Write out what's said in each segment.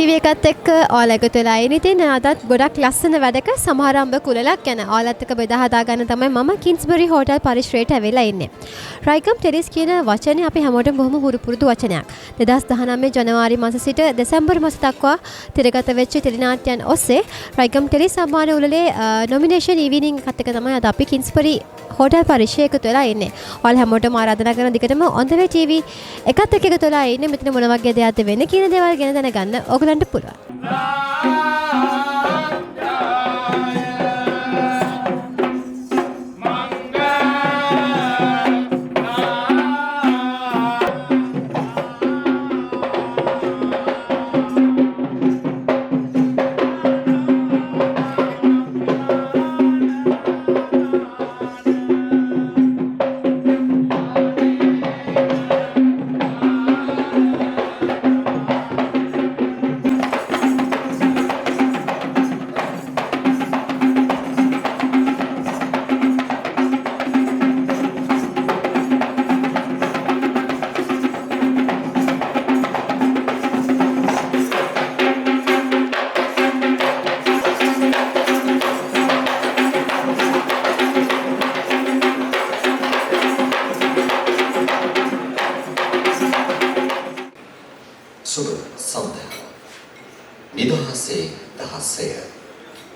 TV එකත් එක්ක ඔයාලා එකතු වෙලා ඉතින් අදත් ගොඩක් ලස්සන වැඩක සමාරම්භ කුලලක් ගැන ඔයාලත් එක්ක බෙදා හදා ගන්න තමයි මම කින්ස්බරි හෝටල් පරිශ්‍රයට ඇවිල්ලා ඉන්නේ. රයිකම් ටෙලිස් කියන වචනේ අපි හැමෝටම බොහොම පුරුදු වචනයක්. 2019 ජනවාරි මාස සිට දෙසැම්බර් මාස දක්වා තිරගත වෙච්ච ටෙලිනාට්‍යයන් ඔස්සේ රයිකම් ටෙලිස් සම්මාන උළෙලේ නොමිනේෂන් ඉවිනිං එකත් එක්ක තමයි අද අපි කින්ස්බරි හෝටල් පරිශ්‍රය එකතු වෙලා ඉන්නේ. ඔයාලා හැමෝටම ආරාධනා කරන දිගටම on the way TV එකත් එක්ක එකතු වෙලා ඉන්නේ. මෙතන මොන වගේ දෙයක්ද වෙන්නේ කියන දේවල් ගැන දැනගන්න ඔයගලන්ට පුළුවන්.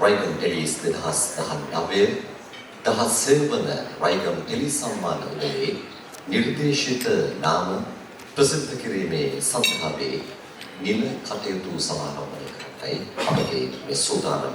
රයිගම් ටෙලිස් 2019 17 වන රයිගම් ටෙලිස් සම්මාන උළෙලේ නිර්දේශිත නාම ප්‍රසිද්ධ කිරීමේ සඳහාවේ නිල කටයුතු සමාරම්භ කරන්නයි අපගේ මේ සූදානම.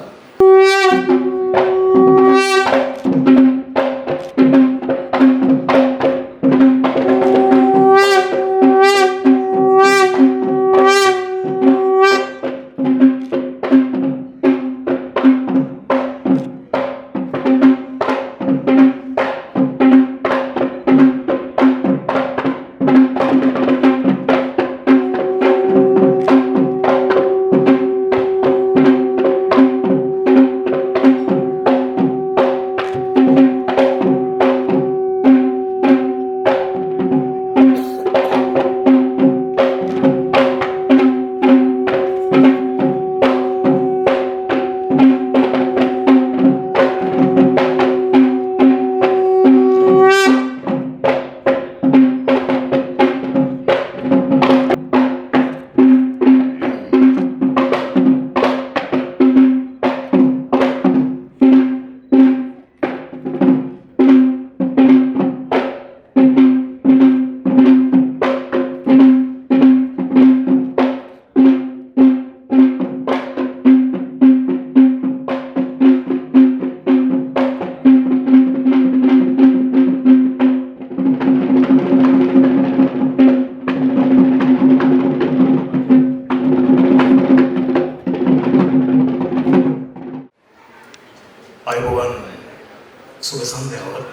සුබ සන්ධ්‍යාවල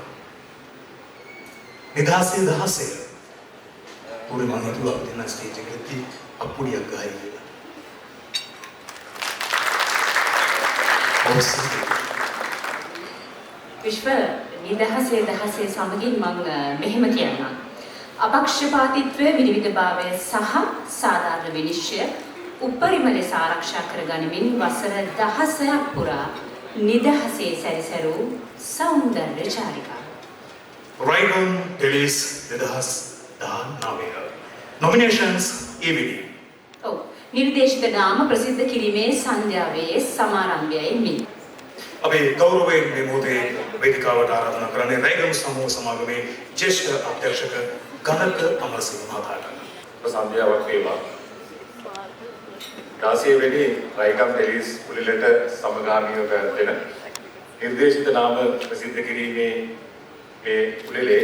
නිදහසේ දහසේ පුරි මම හිතුවා අපි දෙන්න ස්ටේජ් එකේදී අප්පුඩියක් ගහයි කියලා. විශ්ව නිදහසේ දහසේ සමගින් මම මෙහෙම කියන්නම්. අපක්ෂපාතීත්වය විවිධභාවය සහ සාධාරණ විනිශ්චය උපරිම ලෙස ආරක්ෂා කරගනිමින් වසර 16ක් පුරා නිදහසේ සැරිසරූ සෞන්දර්ය චාරිකා. Raigam Tele'es 2019 nominations evening. ඔව් නිර්දේශිත නාම ප්‍රසිද්ධ කිරීමේ සන්ධ්‍යාවේ සමාරම්භයයි මේ. අපි ගෞරවයෙන් මේ මොහොතේ වේදිකාවට ආරාධනා කරන්නේ රයිගම් සමූහ සමාගමේ ජ්‍යෙෂ්ඨ අධ්‍යක්ෂක ගණක අමරසිංහ මහතාට. සන්ධ්‍යාවක් වේවා. 16 වෙනි රයිගම් ටෙලිස් උළෙලට සමගාමීව පැවැත්වෙන නිර්දේශිත නාම ප්‍රසිද්ධ කිරීමේ මේ උළෙලේ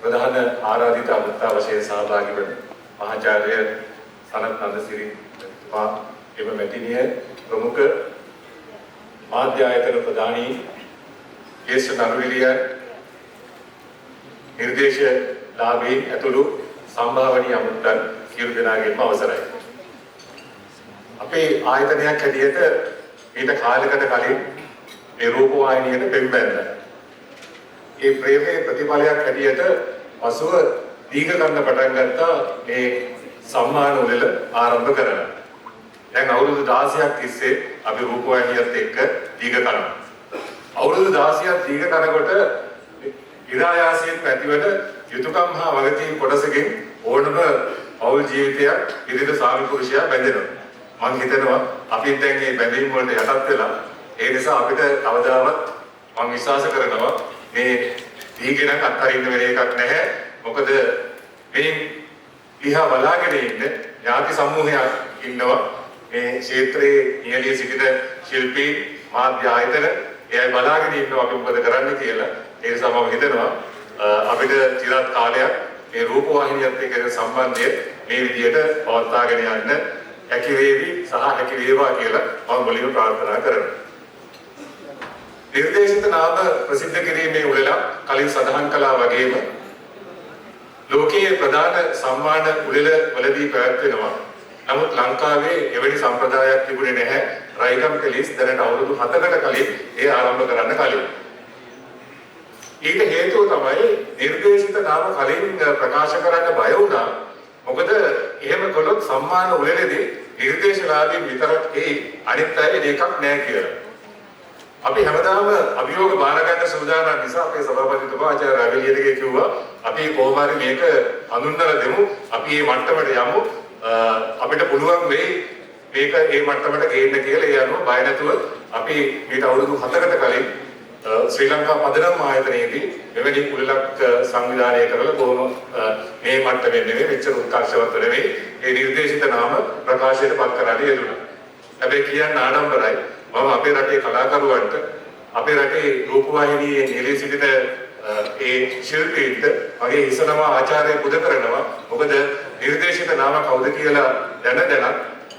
ප්‍රධාන ආරාධිත අමුත්තා වශයෙන් සහභාගී වන මහාචාර්ය සනත් නන්දසිරි මා එම මැතිණිය ප්‍රමුඛ මාධ්‍ය ආයතන ප්‍රධානී ජේෂ්ඨ නළුවිලිය නිර්දේශලාභී ඇතුළු සම්භාවනීය අමුත්තන් සියලු දෙනාගේම අවසරයි. අපේ ආයතනයක් හැටියට ඊට කාලයකට කලින් මේ රූපවාහිනියට පෙම්බැන්දා. ඒ ප්‍රේමයේ ප්‍රතිඵලයක් හැටියට පසුව දීඝ ගන්න පටන් ගත්තා මේ සම්මාන උළෙල ආරම්භ කරලා. දැන් අවුරුදු 16ක් තිස්සේ අපි රූපවාහිනියත් එක්ක දීග කරනවා. අවුරුදු 16ක් දීග කරනකොට ඉරායාසයෙන් පැතිවන යුතුයකම් හා වගකීම් කොටසකින් ඕනම පෞල් ජීවිතයක් ඉදිරියට ස්වාමි පුරුෂයා බැඳෙනවා. මම හිතනවා අපි දැන් මේ බැඳීම් වලට යටත් වෙලා ඒ නිසා අපිට කවදාවත් මම විශ්වාස කරනවා මේ දීගෙනක් අත්හරින්න වෙන එකක් නැහැ. මොකද මේ දිහා බලාගෙන ඉන්න ඥාති සමූහයක් ඉන්නවා. මේ ක්ෂේත්‍රයේ නියැලී සිටින ශිල්පී මාධ්‍ය ආයතන එයයි බලාගෙන ඉන්නවා අපි මොකද කරන්න කියලා. ඒ නිසා මම හිතනවා අපිට চিරාත් කාලයක් මේ රූපවාහිනියත් එක්ක සම්බන්ධය මේ විදිහට පවත්වාගෙන යන්න හැකි වේවි සහ හැකි වේවා කියලා මම මුලින්ම ප්‍රාර්ථනා කරනවා. නිර්දේශිත නාම ප්‍රසිද්ධ කිරීමේ උළෙලක් කලින් සඳහන් කළා වගේම ලෝකයේ ප්‍රධාන සම්මාන උළෙල වලදී පැවැත්වෙනවා. නමුත් ලංකාවේ එවැනි සම්ප්‍රදායක් තිබුණේ නැහැ. රයිගම් ටෙලිස් දැනට අවුරුදු 7කට කලින් ඒ ආරම්භ කරන්න කලින්. ඊට හේතුව තමයි නිර්දේශිත නාම කලින් ප්‍රකාශ කරන්න බය වුණා. මොකද එහෙම කළොත් සම්මාන උළෙලේදී නිර්දේශලාභීන් විතරක් එයි අනිත් අය එකක් නැහැ කියලා. අපි හැමදාම අභියෝග බාර ගන්න සූදානම් නිසා අපේ සභාපතිතුමා ආචාර්ය රවිලියගේ කිව්වා අපි කොහොම හරි මේක හඳුන්වලා දෙමු. අපි මේ මට්ටමට යමු. අපිට පුළුවන් වෙයි මේක මේ මට්ටමට ගේන්න කියලා. ඒ අනුව බය නැතුව අපි මේට අවුරුදු 7කට කලින් ශ්‍රී ලංකා පදනම් ආයතනයේදී මෙවැනි උළෙලක් සංවිධානය කරලා කොහොම මේ මට්ටමෙන් නෙමෙයි මෙච්චර උත්කර්ෂවත් නෙමෙයි ඒ නිර්දේශිත නාම ප්‍රකාශයට පත් කරන්න යෙදුණා. හැබැයි කියන්න ආඩම්බරයි මම අපේ රටේ කලාකරුවන්ට අපේ රටේ රූපවාහිනියේ නිලී සිටින ඒ ශිල්පීන්ට මගේ හිසනවා ආචාර්ය පුද කරනවා. මොකද නිර්දේශිත නාම කවුද කියලා දැන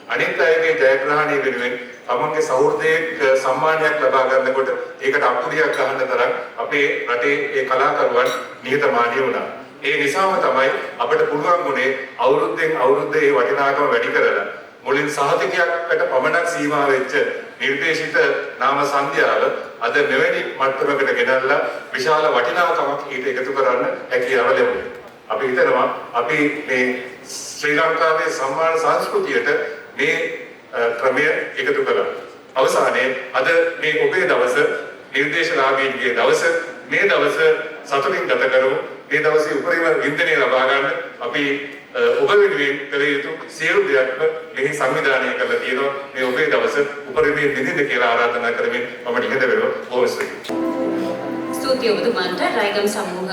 අනිත් අයගේ ජයග්‍රහණය වෙනුවෙන් තමන්ගේ සහෘදයේ සම්මානයක් ලබා ගන්නකොට ඒකට අකුරියක් ගන්න තරම් අපේ රටේ ඒ කලාකරුවන් නිහතමානී වුණා. ඒ නිසාම තමයි අපිට පුළුවන් වුණේ අවුරුද්දෙන් අවුරුද්ද ඒ වටිනාකම වැඩි කරලා මුලින් සහතිකයකට පමණක් සීමා වෙච්ච නිර්දේශිත නාම සංඛ්‍යාව අද මෙවැනි මට්ටමකට ගෙනල්ලා විශාල වටිනාකමක් ඊට එකතු කරන්න හැකියාව ලැබුණා. අපි හිතනවා අපි මේ ශ්‍රී ලංකාවේ සම්මාන සංස්කෘතියට මේ ක්‍රමය එකතු කළා. අවසානයේ අද මේ ඔබේ දවස නිර්දේශලාභීන්ගේ දවස මේ දවස සතුටින් ගත කරමු. මේ දවසේ උපරිම වින්දනය ලබා ගන්න අපි ඔබ වෙනුවෙන් කළ යුතු සියලු දේවල් මෙහි සංවිධානය කරලා තියෙනවා. මේ ඔබේ දවස උපරිමයෙන් විඳින්න කියලා ආරාධනා කරමින් මම නිහඬ වෙනවා. බොහොම ස්තුතියි ඔබතුමාට රයිගම් සමූහ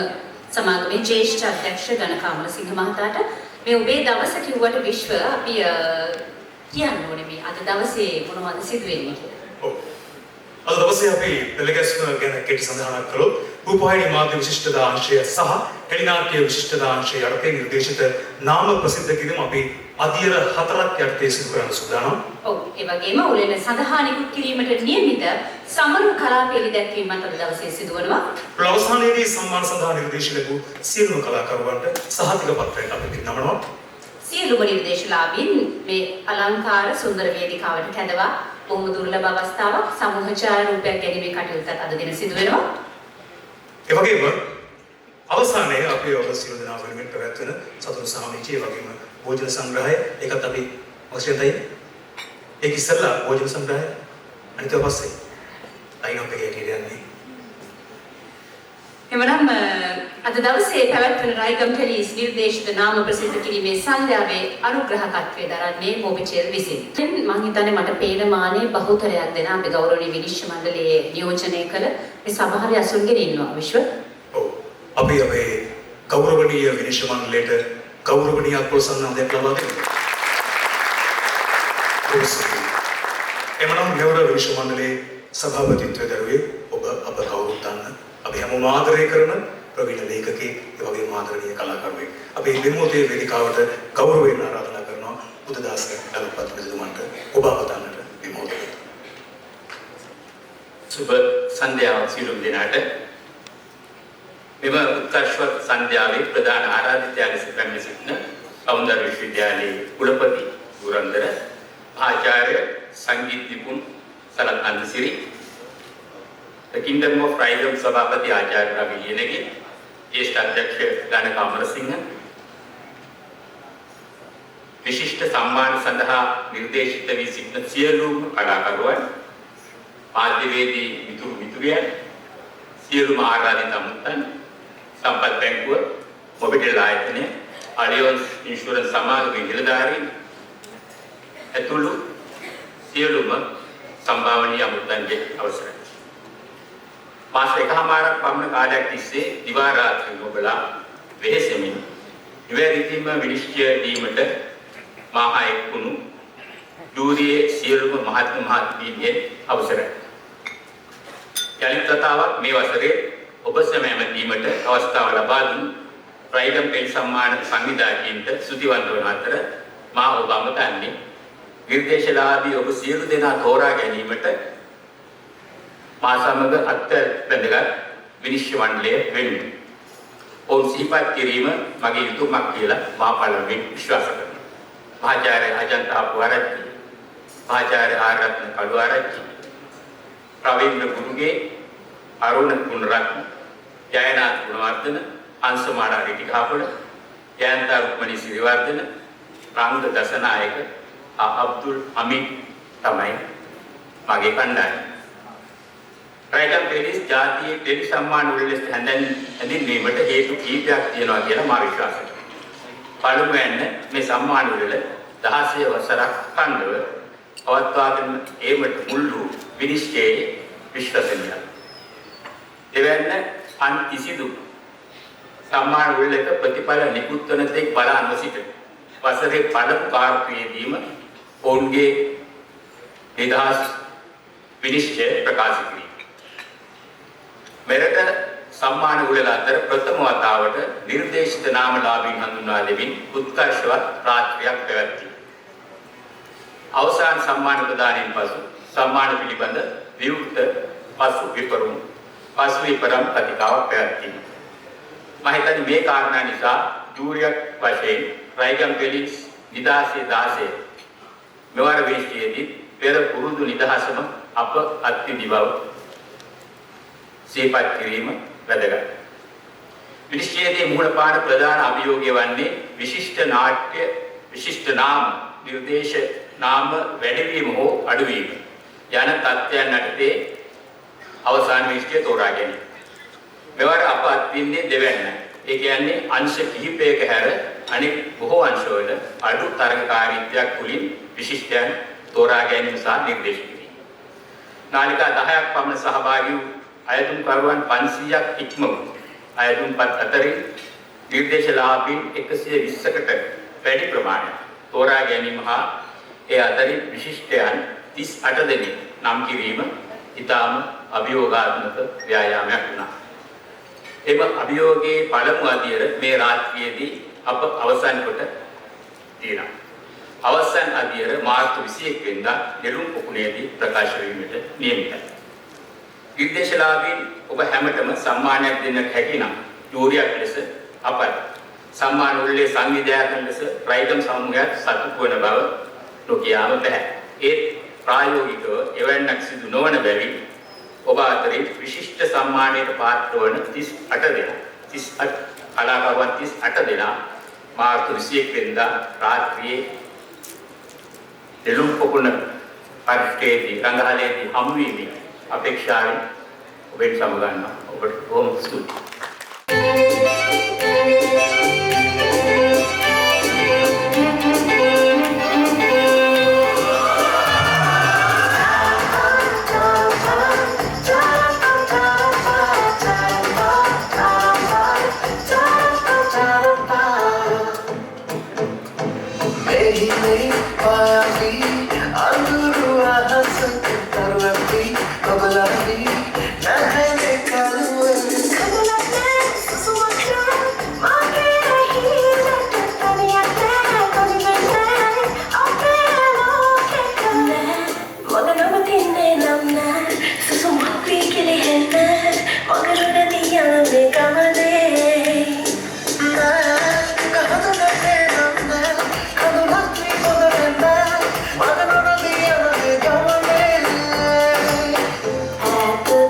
සමාගමේ ජ්‍යෙෂ්ඨ අධ්‍යක්ෂ ගණකාමල සිංහ මහතාට. මේ ඔබේ දවස කිව්වට විශ්ව අපි කියන්න ඕනේ මේ අද දවසේ මොනවද සිදු වෙන්නේ කියලා. ඔව්. අද දවසේ අපි පෙළගැස්ම ගැන කෙටි සඳහනක් කළොත් රූපවාහිනී මාධ්‍ය විශිෂ්ටතා අංශය සහ ටෙලිනාට්‍ය විශිෂ්ටතා අංශය යටතේ නිර්දේශිත නාම ප්‍රසිද්ධ කිරීම අපි අධියර 4ක් යටතේ සිදු කරන්න සූදානම්. ඔව්. ඒ වගේම උළෙල සඳහා නිකුත් කිරීමට නියමිත සමරු කලා පෙළි දැක්වීමත් අද දවසේ සිදුවනවා. අවසානයේදී සම්මාන සඳහා නිර්දේශ ලැබූ සියලුම කලාකරුවන්ට සහතික පත්‍රයක් අපි පිරිනමනවා. සියලුම නිර්දේශලාභීන් මේ අලංකාර සුන්දර වේදිකාවට කැඳවා බොහොම දුර්ලභ අවස්ථාවක් සමූහ ඡායා රූපයක් ගැනීමේ කටයුත්තත් අද දින සිදු වෙනවා. ඒ වගේම අවසානයේ අපි ඔබ සියලු දෙනා වෙනුවෙන් පැවැත්වෙන සතුරු සාමිච්චිය වගේම භෝජන සංග්‍රහය ඒකත් අපි අවශ්‍යයි. ඒක ඉස්සෙල්ලා භෝජන සංග්‍රහය අනිත් පස්සේ ලයින් අප් එකේ කියන්නේ. එමනම් අද දවසේ පැවැත්වෙන රයිගම් ටෙලිස් නිර්දේශිත නාම ප්‍රසිද්ධ කිරීමේ සංධ්‍යාවේ අනුග්‍රහකත්වයේ දරන්නේ මොබිචෙල් විසින්. මම හිතන්නේ මට පේන මානේ බහුතරයක් දෙන අපේ ගෞරවනීය විනිශ්චය මණ්ඩලයේ නියෝජනය කළ මේ සභාවේ අසුන්ගෙන ඉන්නවා විශ්ව. ඔව්. අපි අපේ ගෞරවනීය විනිශ්චය මණ්ඩලයට ගෞරවනීය ප්‍රසන්නතාවයක් ලබා දෙනවා. එමනම් මෙවර විනිශ්චය මණ්ඩලයේ සභාපතිත්වයේ දරුවේ ඔබ අප කවුරුත් දන්න අපි හැමෝම ආදරය කරන ප්‍රවීණ ලේඛකයෙක් ඒ වගේම ආදරණීය කලාකරුවෙක්. අපි දෙමෝතේ වේදිකාවට ගෞරවයෙන් ආරාධනා කරනවා බුද්ධදාස දලපත් මහත්මයාට ඔබ අවතන්නට දෙමෝතේ. සුබ සන්ධ්‍යාවක් සියලුම දෙනාට. මෙම උත්කර්ෂවත් සන්ධ්‍යාවේ ප්‍රධාන ආරාධිතයා ලෙස පැමිණ සිටින කවුන්දර විශ්වවිද්‍යාලයේ කුලපති ගුරන්දර ආචාර්ය සංගීත Nipun සලකන්දසිරි The Kingdom of Rigam සභාපති ආචාර්ය රවි ලියනගේ ජ්‍යෙෂ්ඨ අධ්‍යක්ෂ ගණක අමරසිංහ විශිෂ්ට සම්මාන සඳහා නිර්දේශිත වී සිටින සියලුම කලාකරුවන්, මාධ්‍යවේදී මිතුරු මිතුරියන්, සියලුම ආරාධිත අමුත්තන්, සම්පත් බැංකුව, මොබිටෙල් ආයතනය, අලියොන්ස් ඉන්ෂුරන්ස් සමාගමේ නිලධාරීන් ඇතුළු සියලුම සම්භාවනීය අමුත්තන්ගේ අවසරයි. මාස එකමාරක් පමණ කාලයක් තිස්සේ දිවා රාත්‍රී ඔබලා වෙහෙසෙමින් නිවැරදිම විනිශ්චය දීමට මා එක්ුණු ජූරියේ සියලුම මහත්ම මහත්මීන්ගේ අවසරයි. යලිත් වතාවක් මේ වසරේ ඔබ සැම දීමට අවස්ථාව ලබා දුන් රයිගම් පෙන් සම්මාන සංවිධායකයින්ට ස්තුතිවන්ත වන අතර මා ඔබ අමතන්නේ නිර්දේශලාභී ඔබ සියලු දෙනා තෝරා ගැනීමට මා සමග අත්බැඳගත් විනිශ්චය මණ්ඩලය වෙනුවෙන් ඔවුන් සිහිපත් කිරීම මගේ යුතුමක් කියලා මා පළමුවෙන් විශ්වාස කරනවා. මහාචාර්ය අජන්ත අපුආරච්චි, මහාචාර්ය ආරත්න කඩුආරච්චි, ප්‍රවීණ ගුරුගේ, අරුණ ගුණරත්න, ජයනාත් ගුණවර්ධන, අංශමාලා රිටිකාපොළ, ජයන්ත රුක්මනී සිරිවර්ධන, රංග දසනායක, අබ්දුල් හමීද් තමයි මගේ කණ්ඩායම. රයිගම් ටෙලිස් ජාතියේ ටෙලි සම්මාන උළෙලෙස හැඳින්වීමට හේතු කීපයක් තියෙනවා කියලා මා විශ්වාස කරනවා. පළමුවෙන් මේ සම්මාන උළෙල 16 වසරක් පන්දව පවත්වාගෙන ඒමට මුළු විනිශ්චයේ විශ්වසනීයයි. දෙවැන්න අන් කිසිදු සම්මාන උළෙලක ප්‍රතිඵල නිකුත් වන තෙක් බලා නොසිට වසරේ පළමු කාර්යයේදීම ඔවුන්ගේ නිදහස් විනිශ්චය ප්‍රකාශ කිරීම. මෙරට සම්මාන උළෙල අතර ප්‍රථම වතාවට නිර්දේශිත නාමලාභීන් හඳුන්වා දෙමින් උත්කර්ෂවත් රාත්‍රියක් පැවැත්වී. අවසාන සම්මාන ප්‍රදානයෙන් පසු සම්මාන පිළිබඳ විවෘත පසු විපරම් කතිකාවක් පැවැත්වීම. මම හිතන්නේ මේ කාරණා නිසා ජූරියක් වශයෙන් රයිගම් ටෙලිස් 2016 මෙවර විශ්වයේදී පෙර පුරුදු නිදහසම අප අත්විඳි බව සිහිපත් කිරීම වැදගත්. විනිශ්චයේදී මුහුණ ප්‍රධාන අභියෝගය වන්නේ විශිෂ්ට නාට්‍ය, විශිෂ්ට නාම, නිර්දේශ නාම වැඩිවීම හෝ අඩුවීම යන තත්ත්වයන් යටතේ අවසාන විනිශ්චය තෝරා ගැනීම. මෙවර අප අත්විඳින්නේ දෙවැන්න. ඒ කියන්නේ අංශ කිහිපයක හැර අනෙක් බොහෝ අංශවල අඩු තරඟකාරීත්වයක් තුලින් විශිෂ්ටයන් තෝරා ගැනීම සහ නිර්දේශ කිරීම. නාලිකා 10ක් පමණ සහභාගී වූ අයතුම්කරුවන් 500ක් ඉක්ම වූ අයතුම්පත් අතරින් නිර්දේශලාභීන් 120කට වැඩි ප්‍රමාණයක් තෝරා ගැනීම හා ඒ අතරින් විශිෂ්ටයන් 38 දෙනෙක් නම් කිරීම ඉතාම අභියෝගාත්මක ව්‍යායාමයක් වුණා. එම අභියෝගයේ පළමු අදියර මේ රාත්‍රියේදී අප අවසන් කොට තියෙනවා. අවසන් අදියර මාර්තු 21 වෙනිදා නෙළුම් පොකුණේදී ප්‍රකාශ වීමට නියමිතයි. නිර්දේශලාභීන් ඔබ හැමතෙම සම්මානයක් දෙන්නට හැකි නම් ජූරියක් ලෙස අපට සම්මාන උළෙලේ සංවිධායකයන් ලෙස රයිගම් සමූහයක් සතුටු වන බව නොකියාම බැහැ. ඒ ප්‍රායෝගිකව එවැන්නක් සිදු නොවන බැවින් ඔබ අතරින් විශිෂ්ට සම්මානයට පාත්‍ර වන 38 දෙනා 38 කලාකරුවන් 38 දෙනා මාර්තු 21 වෙනිදා රාත්‍රියේ නෙළුම් පොකුණ පරිශ්‍රයේදී රංගහලේදී හමු වීමේ අපේක්ෂාවෙන් ඔබෙන් සමගන්නවා. ඔබට බොහොම ස්තුතියි. At the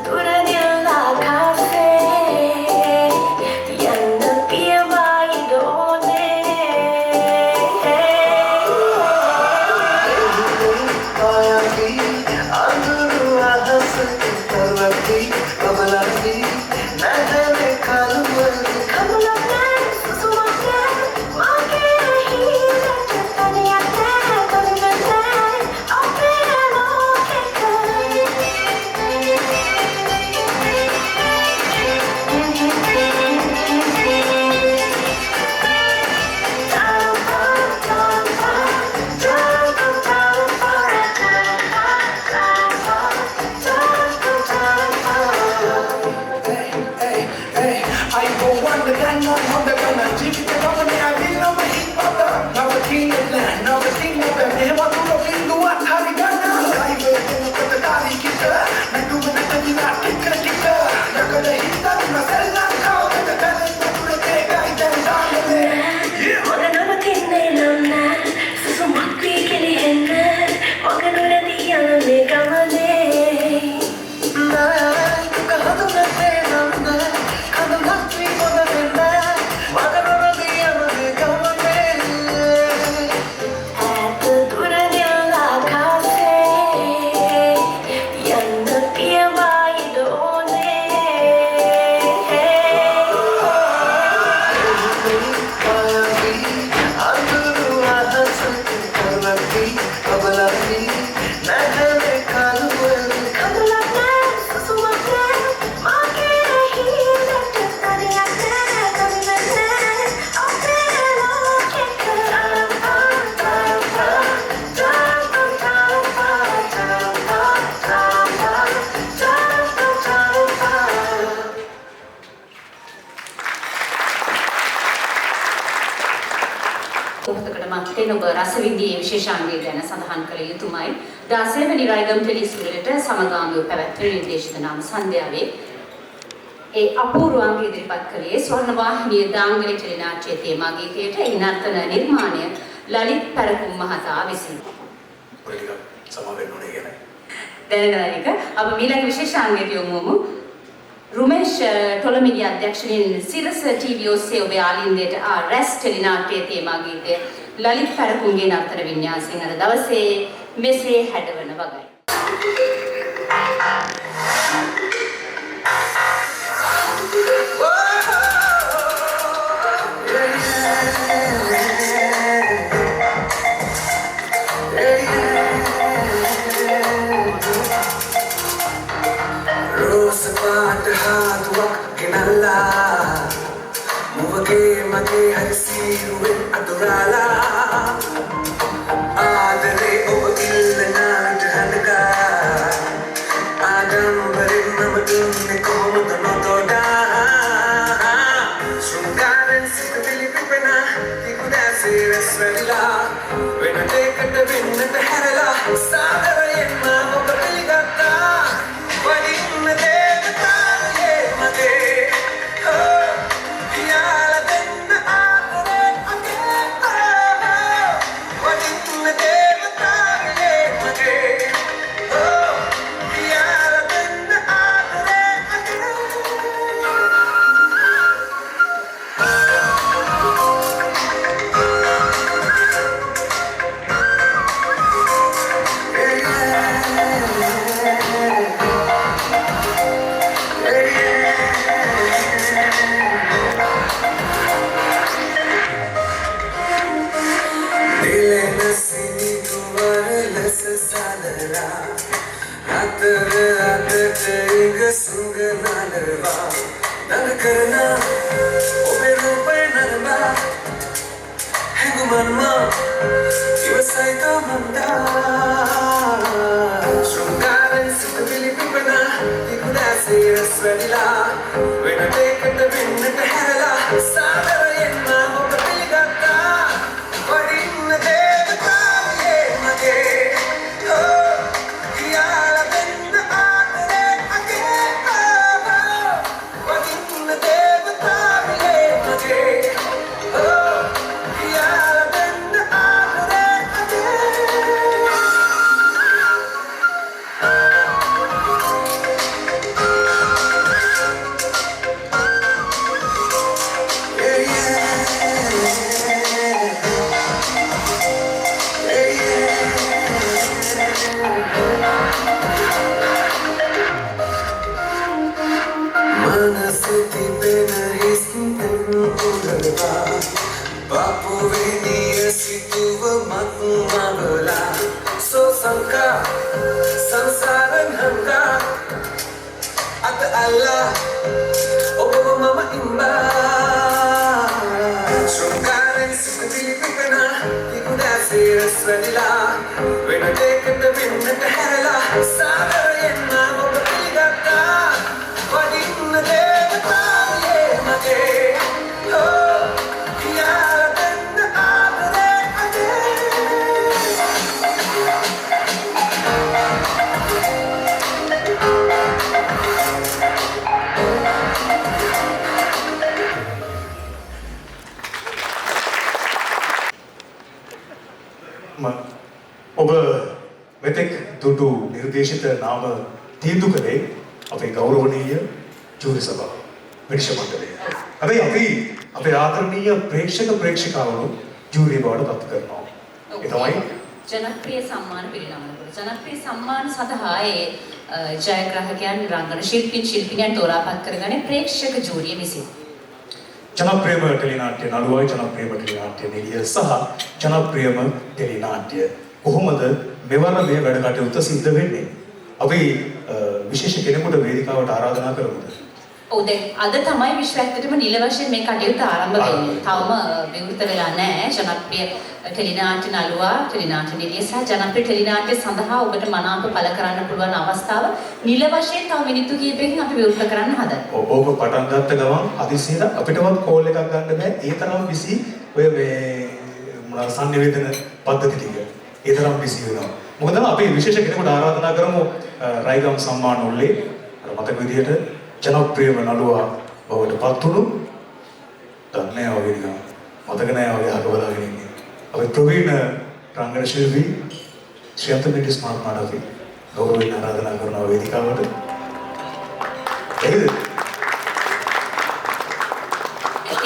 වශයෙන් ඔබ රසවිඳියේ විශේෂාංගය ගැන සඳහන් කළ යුතුමයි. 16 වෙනි රයිගම් ටෙලිස්කුලට සමගාමීව පැවැත්වෙන නිර්දේශිත නාම සන්ධ්‍යාවේ ඒ අපූර්ව අංග ඉදිරිපත් කළේ ස්වර්ණවාහිනිය දාංගලි ටෙලිනාට්‍ය තේමා ගීතයට ඒ නර්තන නිර්මාණය ලලිත් පැරකුම් මහතා විසින්. ඔයගොල්ලෝ සමාවෙන්න ඕනේ කියන්නේ. දැනගන්න එක අප ඊළඟ විශේෂාංගයට යොමු වමු. රුමේෂ් ටොලමිඩි අධ්‍යක්ෂණයෙන් සිරස ටීවී ඔස්සේ ඔබ ආලින්දයට රැස් ටෙලිනාට්‍ය තේමා ගීතය ලලිත් පැරකුම්ගේ නර්තන වින්‍යාසයෙන් අද දවසේ මෙසේ හැඩවන වගයි. Mage harisiruwen adurala Adare obagillanat hanaga Adambarin namadunne kohomada notoda Shungaran sikavili pipena Tikudase resvella Venadekata vinnata herala Sadarayenna obagiligatta Vadinna devatare mage ඔබ මෙතෙක් දුටු නිර්දේශිත නාම තීන්දුව කළේ අපේ ගෞරවනීය ජූරි සභාව විනිශ්චය මණ්ඩලය. හැබැයි අපි අපේ ආදරණීය ප්‍රේක්ෂකාවරු ජූරිය බවට පත් කරනවා. ඒ තමයි ජනප්‍රිය සම්මාන පිරිනමනකොට ජනප්‍රිය සම්මාන සඳහා ඒ ජයග්‍රාහකයන් රංගන ශිල්පිනියන් තෝරාපත් කරගන්නේ ප්‍රේක්ෂක ජූරිය විසින්. ජනප්‍රියම ටෙලිනාට්‍ය නළුවයි ජනප්‍රියම ටෙලිනාට්‍ය නිලිය සහ ජනප්‍රියම ටෙලිනාට්‍ය කොහොමද මෙවර මේ වැඩ කටයුත්ත සිද්ධ වෙන්නේ? අපි විශේෂ කෙනෙකුට වේදිකාවට ආරාධනා කරමුද? ඔව් දැන් අද තමයි විශ්ව ඇත්තටම නිල වශයෙන් මේ කටයුත්ත ආරම්භ වෙන්නේ. තවම විවෘත වෙලා නැහැ. ජනප්‍රිය ටෙලිනාට්‍ය නළුවා, ටෙලිනාට්‍ය නිලිය සහ ජනප්‍රිය ටෙලිනාට්‍ය සඳහා ඔබට මනාප පළ කරන්න පුළුවන් අවස්ථාව නිල වශයෙන් තව මිනිත්තු කිහිපයකින් අපි විවෘත කරන්න හදනවා. ඔබ පටන් ගත්ත ගමන් අදිසියට අපිටවත් කෝල් එකක් ගන්න බෑ. ඒ තරම් බිසි ඔය මේ මොනවා සංනිවේදන පද්ධති ටික ඒ තරම් බිසි වෙනවා. මොකද අපි විශේෂ කෙනෙකුට ආරාධනා කරමු රයිගම් සම්මාන උල්ලේ අර මතක විදියට ජනප්‍රියම නළුවා බවට පත් වුණු දන්නේ නැහැ වගේ නිකන් මතක නැහැ වගේ අහකවලාගෙන ඉන්නේ. අපි ප්‍රවීණ රංගන ශිල්පී ශ්‍රියන්ත මෙන්ඩිස් මහත්මයාට අපි ගෞරවයෙන් ආරාධනා කරනවා වේදිකාවට. ඒකද?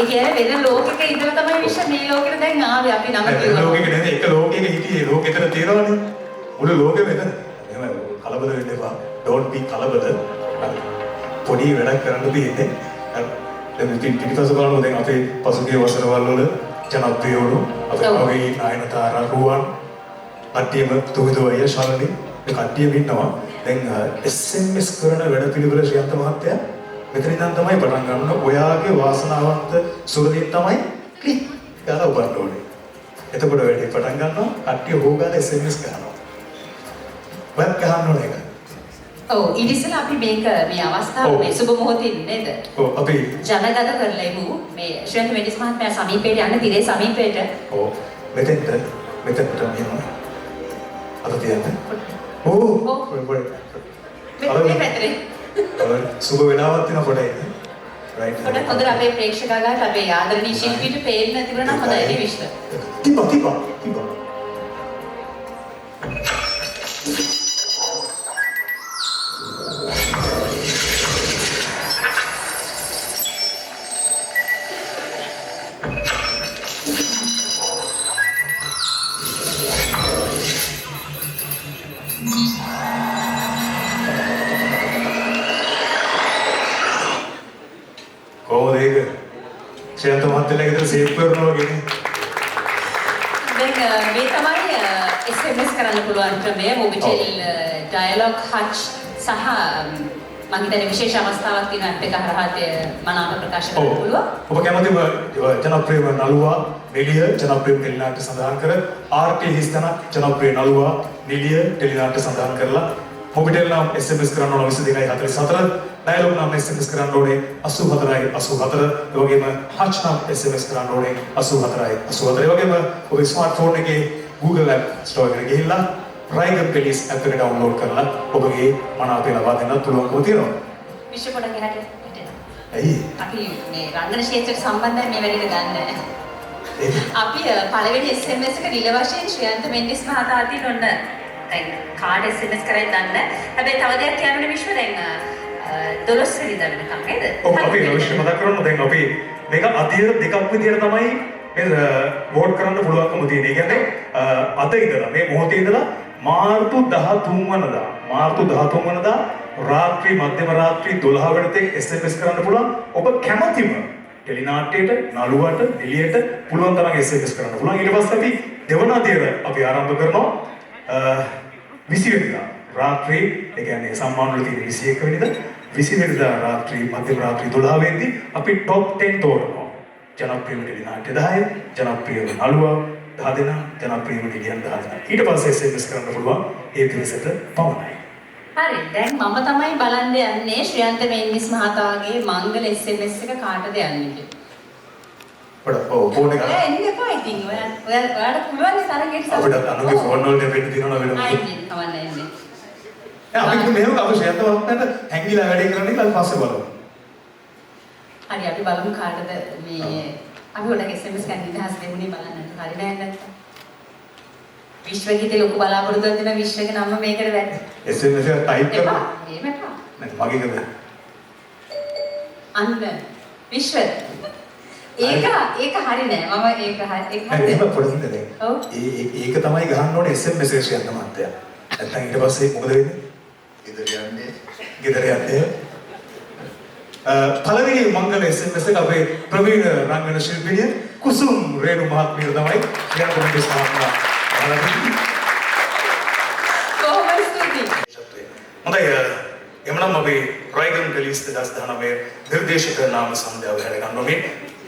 ඒ කියන්නේ වෙන ලෝකෙක ඉඳලා තමයි විශ්ව මේ ලෝකෙට දැන් ආවේ අපි නම කිව්වා. වෙන ලෝකෙක නෙමෙයි එක ලෝකෙක හිටියේ ලෝකෙතර තියනවනේ. මුළු ලෝකෙම එතන. එහෙම කලබල වෙන්න එපා. don't be කලබල. පොඩි වැඩක් කරන්න තියෙන්නේ. දැන් පිටිපස්ස බලනවා දැන් අපේ පසුගිය වසරවල් වල ජනප්‍රිය වුණු අපේ කවි නායනතාරා රුවන් කට්ටියම තුමිදුවය ශාලනි මේ කට්ටියම ඉන්නවා. දැන් SMS කරන වැඩ පිළිවෙල ශ්‍රියන්ත මහත්තයා මෙතන ඉඳන් තමයි පටන් ගන්න. ඔයාගේ වාසනාවන්ත සුරදින් තමයි ක්ලික් කරලා ඔබට ඕනේ. එතකොට වැඩේ පටන් ගන්නවා. කට්ටිය හොගාලා SMS කරනවා. ඔයත් ගහන්න ඕනේ ඒක. ඔව් ඊට ඉස්සෙල්ලා අපි මේක මේ අවස්ථාව මේ සුබ මොහොතින් නේද? ඔව් අපි ජනගත කරලා ඉමු. මේ ශ්‍රේන්ත මෙන්ඩිස් මහත්මයා සමීපයට යන්න තිරේ සමීපයට. ඔව් මෙතෙන්ට මෙහෙම අද තියන්න. ඔව් මේ පැත්තේ සුබ වෙලාවක් තියෙන කොට එන්න. රයිට්. පොඩක් හොඳට අපේ ප්‍රේක්ෂකයාට අපේ ආදරණීය ශිල්පීට පේන්න තිබුණා නම් හොඳයි නේ විශ්ව. තිබා. ශ්‍රේන්ත මහත්තයාගේ විතර සේව් කරනවා වගේ. දැන් මේ තමයි SMS කරන්න පුළුවන් ක්‍රමය මොබිටෙල් ඩයලොග් හච් සහ මම හිතන්නේ විශේෂ අවස්ථාවක් තියෙන app එක හරහා මනාව ප්‍රකාශ කරන්න පුළුවන්. ඔබ කැමතිම ජනප්‍රියම නළුවා නිලිය ජනප්‍රිය ටෙලිනාට්‍ය සඳහන් කර RT හිස්තන ජනප්‍රිය නළුවා නිලිය ටෙලිනාට්‍ය සඳහන් කරලා මොබිටෙල් නම් SMS කරන්න ඕන 2244 ඩයලොග් නම් SMS කරන්න ඕනේ 8484 ඒ වගේම හච් නම් SMS කරන්න ඕනේ 8484 ඒ වගේම ඔබේ ස්මාර්ට්ෆෝන් එකේ Google App Store එකට ගිහිල්ලා රයිගම් ටෙලිස් app එක ඩවුන්ලෝඩ් කරලා ඔබගේ මනාපය ලබා දෙන්නත් පුළුවන්කම තියෙනවා. විශ්ව පොඩක් එහාට ඇයි? අපි මේ රංගන ක්ෂේත්‍රයට සම්බන්ධයි මේ වැඩේට ගන්න. අපි පළවෙනි SMS එක නිල වශයෙන් ශ්‍රියන්ත මෙන්ඩිස් මහතා අතින් ඔන්න දැන් කාඩ් SMS කරයි දන්න. හැබැයි තව දෙයක් කියන්න විශ්ව දැන් 12 වෙනිදා වෙනකම් නේද? ඔව් අපි විශ්ව මතක් කරමු දැන් අපි මේක අධිර දෙකක් විදියට තමයි මේ වෝට් කරන්න පුළුවන්කම තියෙන්නේ. ඒ කියන්නේ අද ඉඳලා මේ මොහොතේ ඉඳලා මාර්තු 13 වනදා රාත්‍රී මධ්‍යම රාත්‍රී 12 වෙනිතේ SMS කරන්න පුළුවන්. ඔබ කැමතිම ටෙලිනාට්‍යයට නළුවට එළියට පුළුවන් තරම් SMS කරන්න පුළුවන්. ඊට පස්සේ අපි දෙවන අධිර අපි ආරම්භ කරනවා 20 වෙනිදා රාත්‍රී ඒ කියන්නේ සම්මාන වල තියෙන 21 වෙනිදා 20 වෙනිදා රාත්‍රී මධ්‍යම රාත්‍රී 12 වෙනිදී අපි টপ 10 තෝරනවා. ජනප්‍රියම ටෙලිනාට්‍ය 10, ජනප්‍රියම නළුවා 10 දෙනා, ජනප්‍රියම නිලියන් 10 දෙනා. ඊට පස්සේ SMS කරන්න පුළුවන් ඒ පිරිසට පමණයි. හරි දැන් මම තමයි බලන්න යන්නේ ශ්‍රියන්ත මෙන්ඩිස් මහතාගේ මංගල SMS එක කාටද යන්නේ කියලා. ඔව් ෆෝන් එක. එන්න එපා ඉතින් ඔයාලට පුළුවන් නේ තරගෙට අපිට අනුගේ ෆෝන් වලට වෙන්න තියෙනවා වෙනවා. ආයි කවන්න එන්නේ. අපි මෙහෙම අපි ශ්‍රේන්ත මහත්මයාට හැංගිලා වැඩේ කරන්න කියලා පස්සේ බලමු. හරි අපි බලමු කාටද මේ අපි උඩට SMS එකක් නිදහස් දෙමුනේ බලන්න. හරි නෑ නැත්තම්. විශ්වගීතේ ලොකු බලාපොරොත්තුවක් දෙන විශ්වගේ නම මේකට වැට. SMS එක ටයිප් කරලා. එහෙම එපා. නෑ මගේ කද. අන්න විශ්ව. ඒක හරි නෑ. මම ඒක හරි. එහෙම පොඩ්ඩක් දැන්. ඔව්. ඒක තමයි ගහන්න ඕනේ SMS එක ශ්‍රේන්ත මහත්තයා. නැත්නම් ඊට පස්සේ මොකද වෙන්නේ? ගෙදර යන්නේ. පළවෙනි මංගල SMS එක අපේ ප්‍රවීණ රංගන ශිල්පිනිය කුසුම් රේණු මහත්මිය තමයි ශ්‍රියන්ත මෙන්ඩිස් මහත්මයා. කොහොමද ස්තුතියි. හොඳයි එමනම් අපි රයිගම් ටෙලිස් 2019 නිර්දේශක නාම සන්ධ්‍යාව හැර ගන්නවා මේ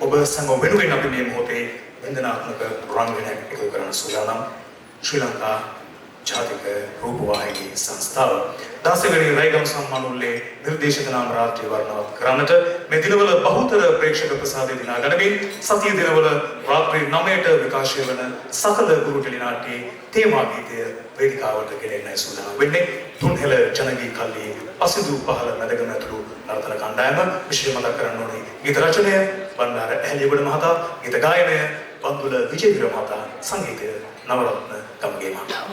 ඔබ සංගම වෙනුවෙන් අපි මේ මොහොතේ වන්දනාත්මක රංගනයක් එකතු කරන සූදානම් ශ්‍රී ලංකා ජාතික රූපවාහිනී සංස්ථාව 16 වෙනි රයිගම් සම්මානෝල්ලේ නිර්දේශිත නාම රාත්‍රී වර්ණවත් කරන්නට මේ දිනවල බහුතර ප්‍රේක්ෂක ප්‍රසාදය දිනා ගනිමින් සතිය දිනවල රාත්‍රී 9ට විකාශය වන සකල ගුරු ටෙලිනාට්‍යයේ තේමා ගීතය වේදිකාවට ගෙනෙන්නයි සූදානම් වෙන්නේ. තුන්හෙළ ජනගී කල්ලි පසිදු පහළ මැදගම ඇතුළු නර්තන කණ්ඩායම විශේෂ මතක් කරන්න ඕනේ ගීත රචනය බණ්ඩාර ඇහැලියගොඩ මහතා, ගීත ගායනය බන්දුල විජේවීර මහතා, සංගීතය නවරත්න ගමගේ මහතා.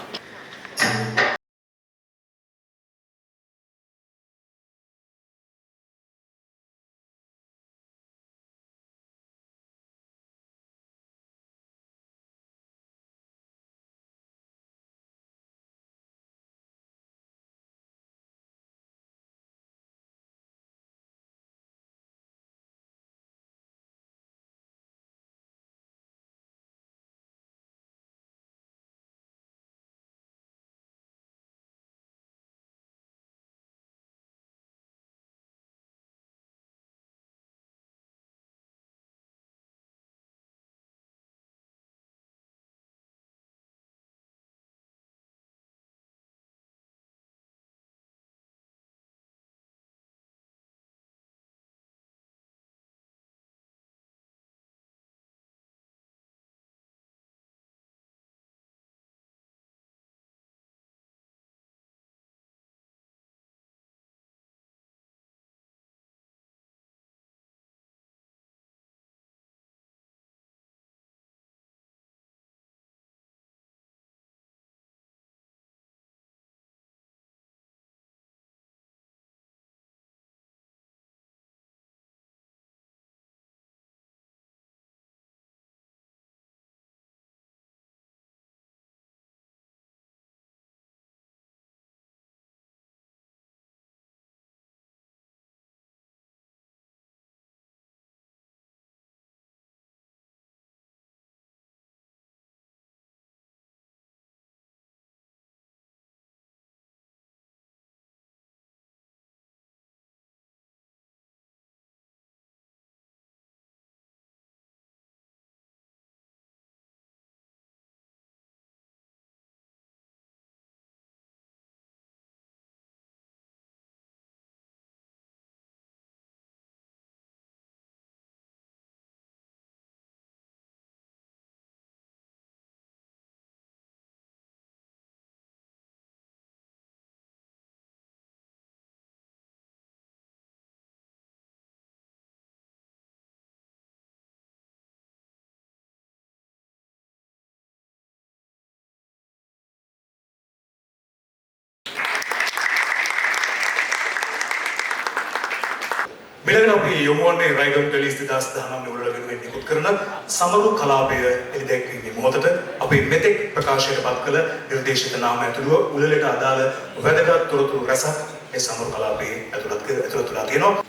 මෙලගෙන අපි යොමු වන්නේ රයිගම් ටෙලිස් 2019 උළෙල වෙනුවෙන් නිකුත් කරන සමරු කලාපය එළිදැක්වීමේ මොහොතට අපි මෙතෙක් ප්‍රකාශයට පත් කළ නිර්දේශිත නාම ඇතුළුව උළෙලට අදාළ වැදගත් තොරතුරු රැසක් මේ සමරු කලාපයේ ඇතුළත් වෙලා තියෙනවා.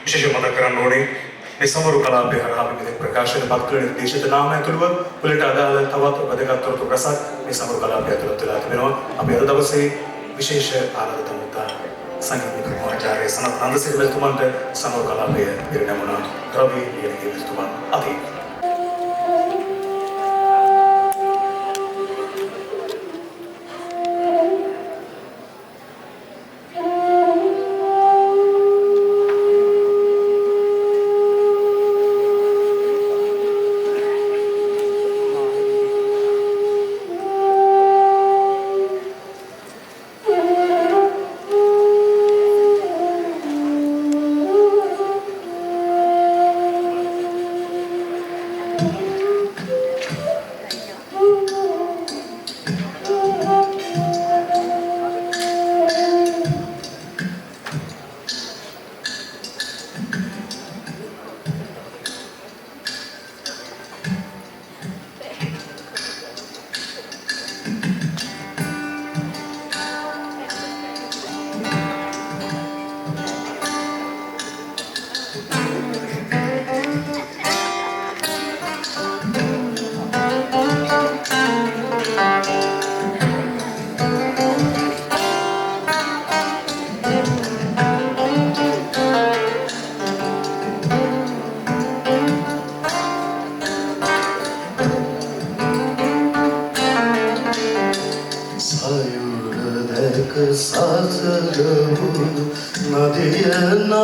විශේෂ මතක් කරන්න ඕනේ මේ සමරු කලාපය හරහා අපි මෙතෙක් ප්‍රකාශයට පත් කළ නිර්දේශිත නාම ඇතුළුව උළෙලට අදාළ තවත් වැදගත් තොරතුරු රැසක් මේ සමරු කලාපය ඇතුළත් වෙලා තිබෙනවා. අපි අද දවසේ විශේෂ ආරාධිත මුත්තා සංගීත නිර්මාණාචාර්ය සනත් නන්දසිරිමැතිතුමන්ට සමරු කලාපය පිරිනැමුණා. රවි ලියනගේතුමන් අතින්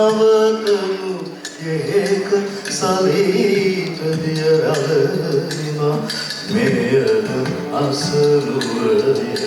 නවතනු යේක සලීත දියරලිමා මෙයද අසනුවරේක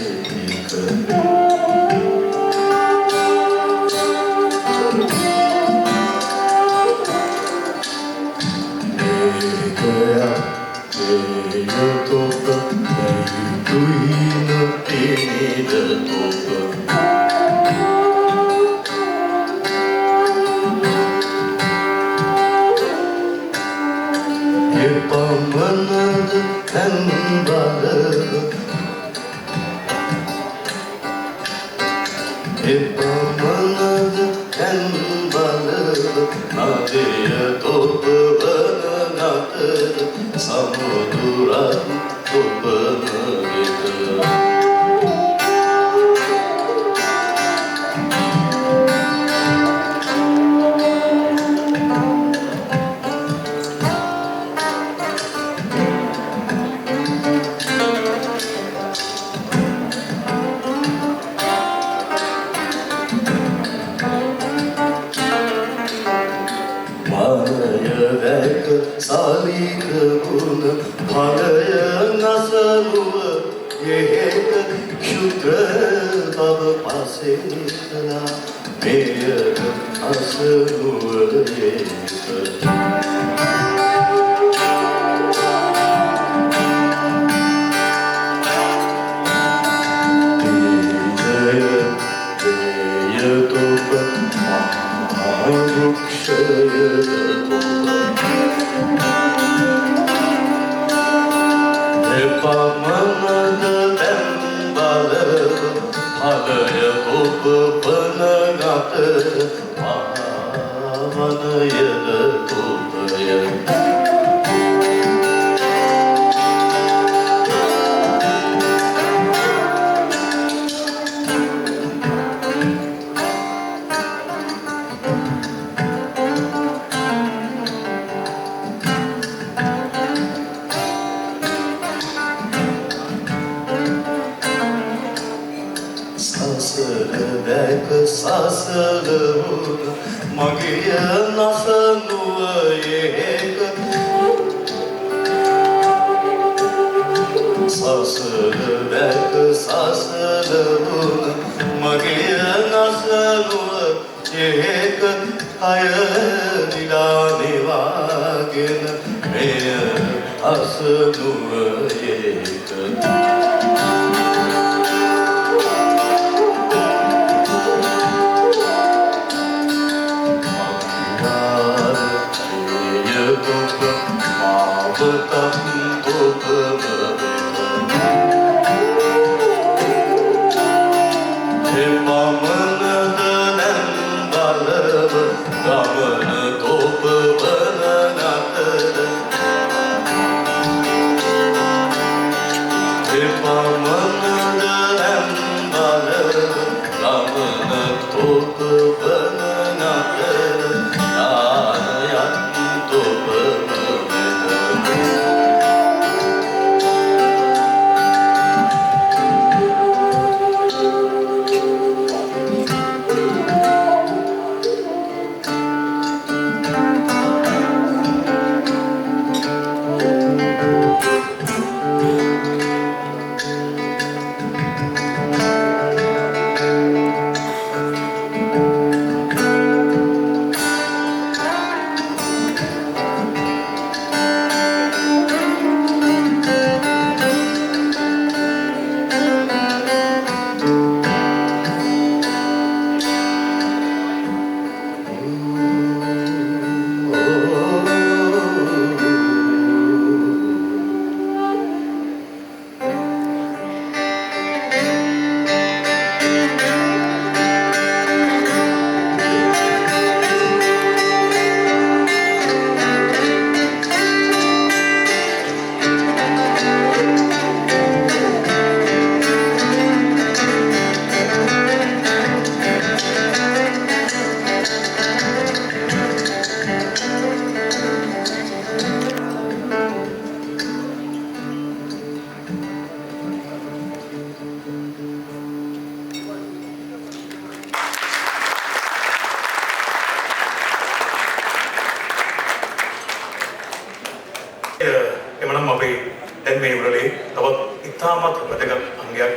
වැදගත් අංගයක්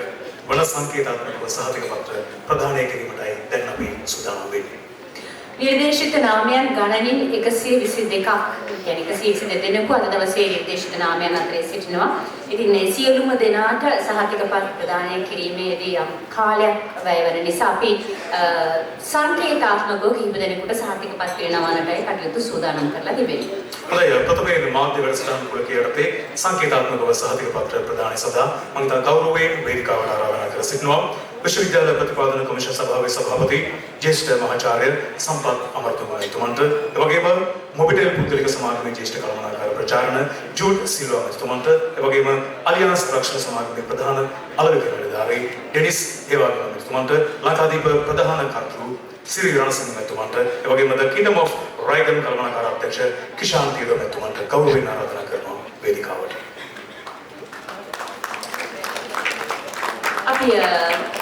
වන සංකේතාත්මක සහතික පත්‍ර ප්‍රදානය කිරීමටයි දැන් අපි සූදානම් වෙන්නේ. නිර්දේශිත නාමයන් ගණනින් 122ක් කියන්නේ 122 දෙනෙකු අද දවසේ නිර්දේශිත නාමයන් අතරේ සිටිනවා. ඉතින් මේ සියලුම දෙනාට සහතික පත්‍ර ප්‍රදානය කිරීමේදී යම් කාලයක් වැය වෙන නිසා අපි සංකේතාත්මකව කිහිප දෙනෙකුට සහතික පත්‍ර වෙනවනටයි කටයුතු සූදානම් කරලා තිබෙනවා. හොඳයි ප්‍රථමයෙන් මාධ්‍ය වැඩසටහන කුලකයේ යටතේ සංකේතාත්මකව සහතික පත්‍ර ප්‍රදානය සඳහා මම ඉතා ගෞරවයෙන් වේදිකාවට ආරාධනා කර සිටිනවා. විශ්වවිද්‍යාල ප්‍රතිපාදන කොමිෂන් සභාවේ සභාපති ජ්‍යෙෂ්ඨ මහාචාර්ය සම්පත් අමරතුංගතුමන්ට එවැගේම මොබිටෙල් පුද්ගලික සමාගමේ ජ්‍යෙෂ්ඨ කළමනාකාර ප්‍රචාරණ ජූඩ් සිල්වා මහතුමන්ට එවැගේම අලියන්ස් රක්ෂණ සමාගමේ ප්‍රධාන අලවකර නිලධාරී ඩෙනිස් හේවාගම මහතුමන්ට ලංකාදීප ප්‍රධාන කර්තෘ සිරි රණසිංහ මහතුමන්ට එවැගේම ද කින්ඩම් ඔෆ් රයිගන් කළමනාකාර අධ්‍යක්ෂ කිෂාන් තීර මහතුමන්ට ගෞරවයෙන් ආරාධනා කරනවා වේදිකාවට. අපි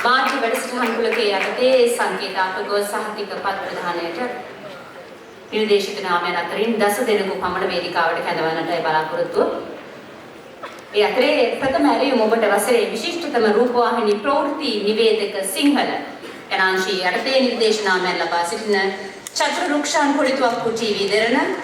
මාධ්‍ය වැඩසටහන් කුලකයේ යටතේ සංකේතාත්මකව සහතික පත්‍ර ප්‍රදානයට නිර්දේශිත නාමයන් අතරින් 10 දෙනෙකු පමණ වේදිකාවට කැඳවන්නටයි බලාපොරොත්තු. ඒ අතරේ ප්‍රථම ඇරයුම ඔබට වසරේ විශිෂ්ටතම රූපවාහිනී ප්‍රවෘත්ති නිවේදක සිංහල එනාංශී යටතේ නිර්දේශ නාමයන් ලබා සිටින චතුර රුක්ෂාන් පොලිතුවක්කු ටීවී දෙරණ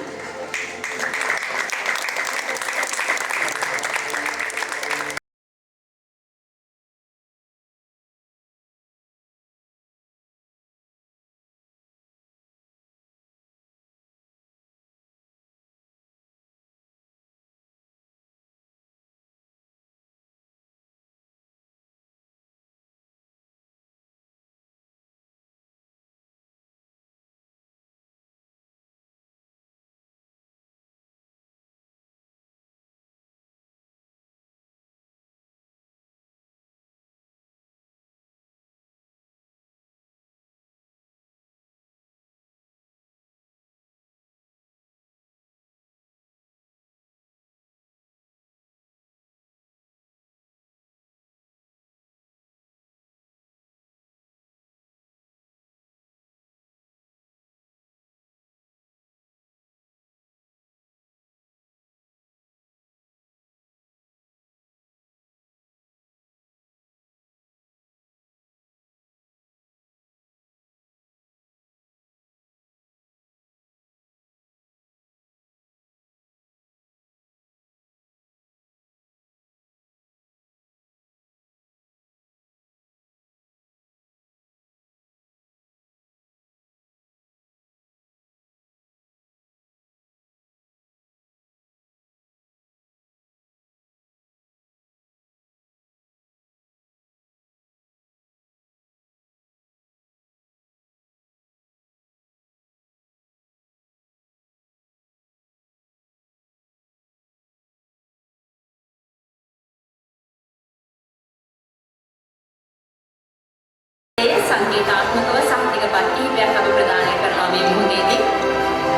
සංකේතාත්මකව සහතික පත් කිහිපයක් අපි ප්‍රදානය කරනවා මේ මොහොතේදී.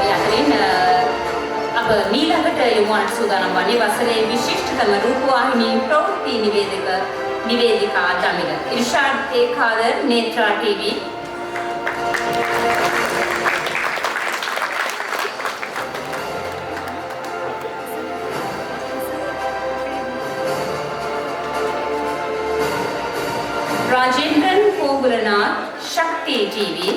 ඒ අතරින් අප මීළඟට යොමුවන්නට සූදානම් වන්නේ වසරේ විශිෂ්ටතම රූපවාහිනී ප්‍රවෘත්ති නිවේදිකා දමිල ඉර්ෂාඩ් ඒ කාදර් නේත්‍රා ටීවී राजेंद्रन कोगुलनाथ शक्ति टीवी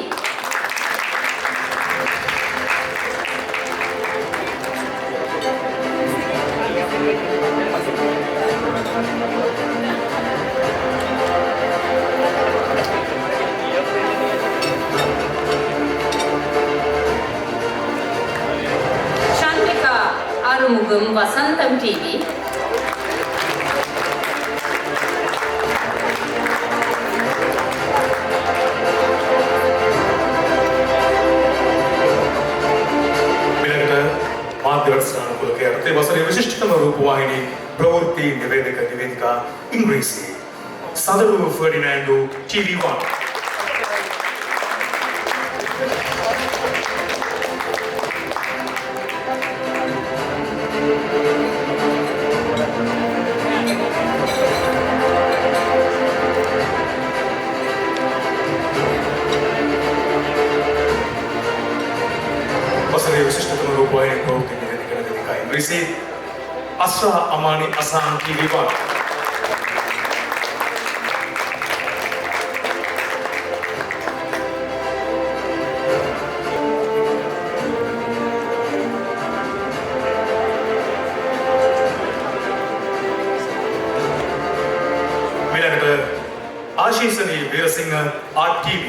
चंद्रिका आरुमुगम वसंतम टीवी වැඩසටහන කුලකයේ යටතේ වසරේ විශිෂ්ටතම රූපවාහිනී ප්‍රවෘත්ති නිවේදිකා ඉංග්‍රීසි සඳරු ෆර්ඩිනෑන්ඩෝ TV1 වසරේ විශිෂ්ටතම රූපවාහිනී ප්‍රවෘත්ති නිවේදිකා ඉංග්‍රීසි Asra Amani Asan TV1 RTV.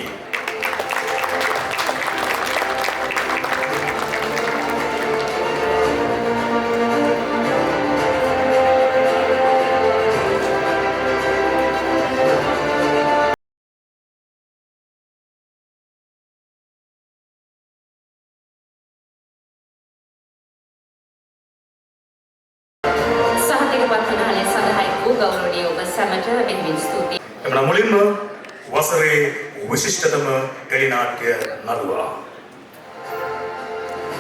සහතිකපත් විනාලය සඳහා වූ ගෞරවනීය ඔබ සැමට බෙහෙවින් ස්තුතියි. එමනම් මුලින්ම වසරේ විශිෂ්ටතම ටෙලිනාට්‍ය නළුවා.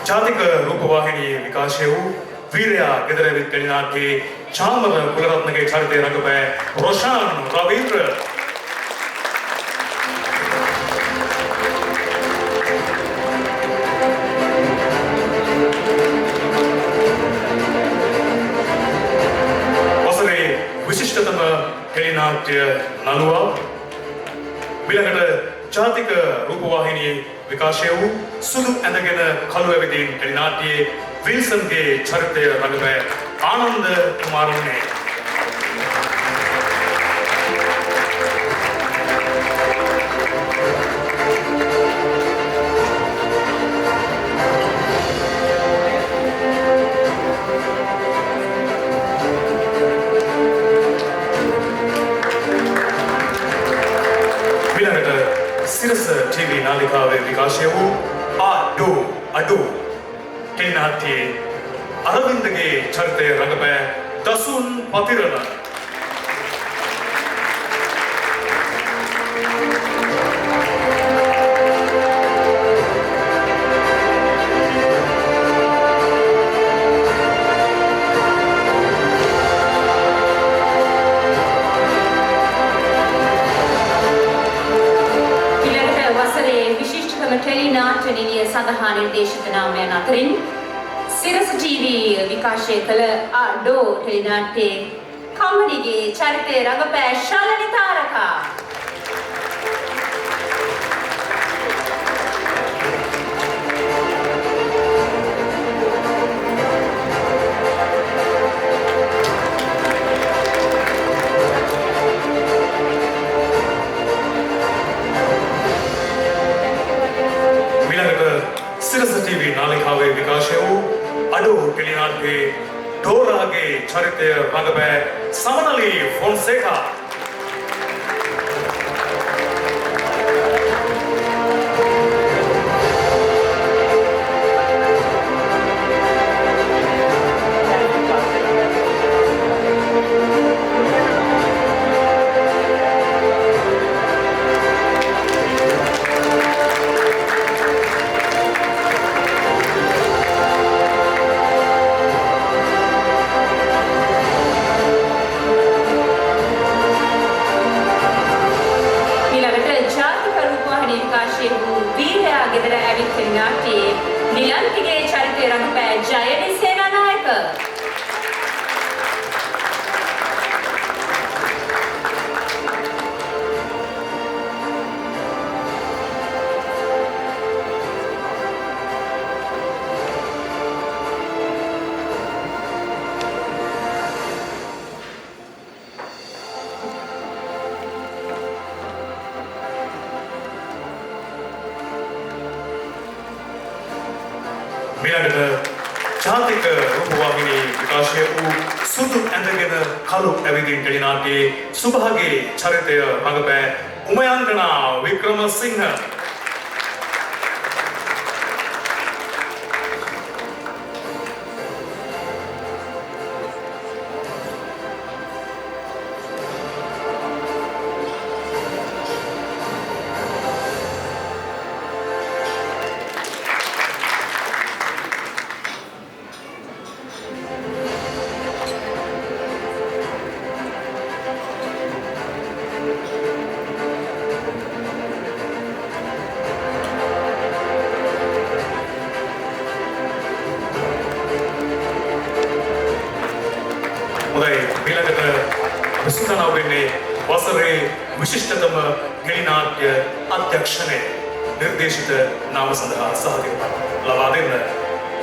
ජාතික රූපවාහිනියේ විකාශය වූ වීරයා ගෙදරවිත් ටෙලිනාට්‍යයේ චාමර කුලරත්නගේ චරිතය රඟපෑ රොෂාන් රවීන්ද්‍ර විශිෂ්ටතම ටෙලිනාට්‍ය නළුවා මිලකට ජාතික රූපවාහිනියේ විකාශය වූ සුදු ඇඳගෙන කළු ඇවිදින් ටෙලිනාට්‍යයේ විල්සන්ගේ චරිතය රඟපෑ ආනන්ද කුමාරනේ සිරස TV නාලිකාවේ විකාශය වූ අඩෝ ටෙලිනාට්‍යයේ අරවින්දගේ චරිතය රඟපෑ දසුන් පතිරණ ටෙලිනාට්‍ය නිලිය සඳහා නිර්දේශිත නාමයන් අතරින් සිරස TV විකාශය කළ අඩෝ ටෙලිනාට්‍යයේ කම්මඩිගේ චරිතය රඟපෑ ශාලනි තාරකා සිරස TV නාලිකාවේ විකාශය වූ අඩෝ ටෙලිනාට්‍යයේ ඩෝරාගේ චරිතය රඟපෑ සමනලි ෆොන්සේකා නිලන්තිගේ චරිතය රඟපෑ ජයනි සේනානායක මිලකට ජාතික රූපවාහිනී විකාශය වූ සුදු ඇඳගෙන කළු ඇවිදින් ටෙලිනාට්‍යයේ සුභාගේ චරිතය රඟපෑ උමයංගනා වික්‍රමසිංහ සූදානම් වෙන්නේ වසරේ විශිෂ්ටතම ටෙලිනාට්‍ය අධ්‍යක්ෂණය නිර්දේශිත නාම සඳහා සහතිකපත් ලබා දෙන්න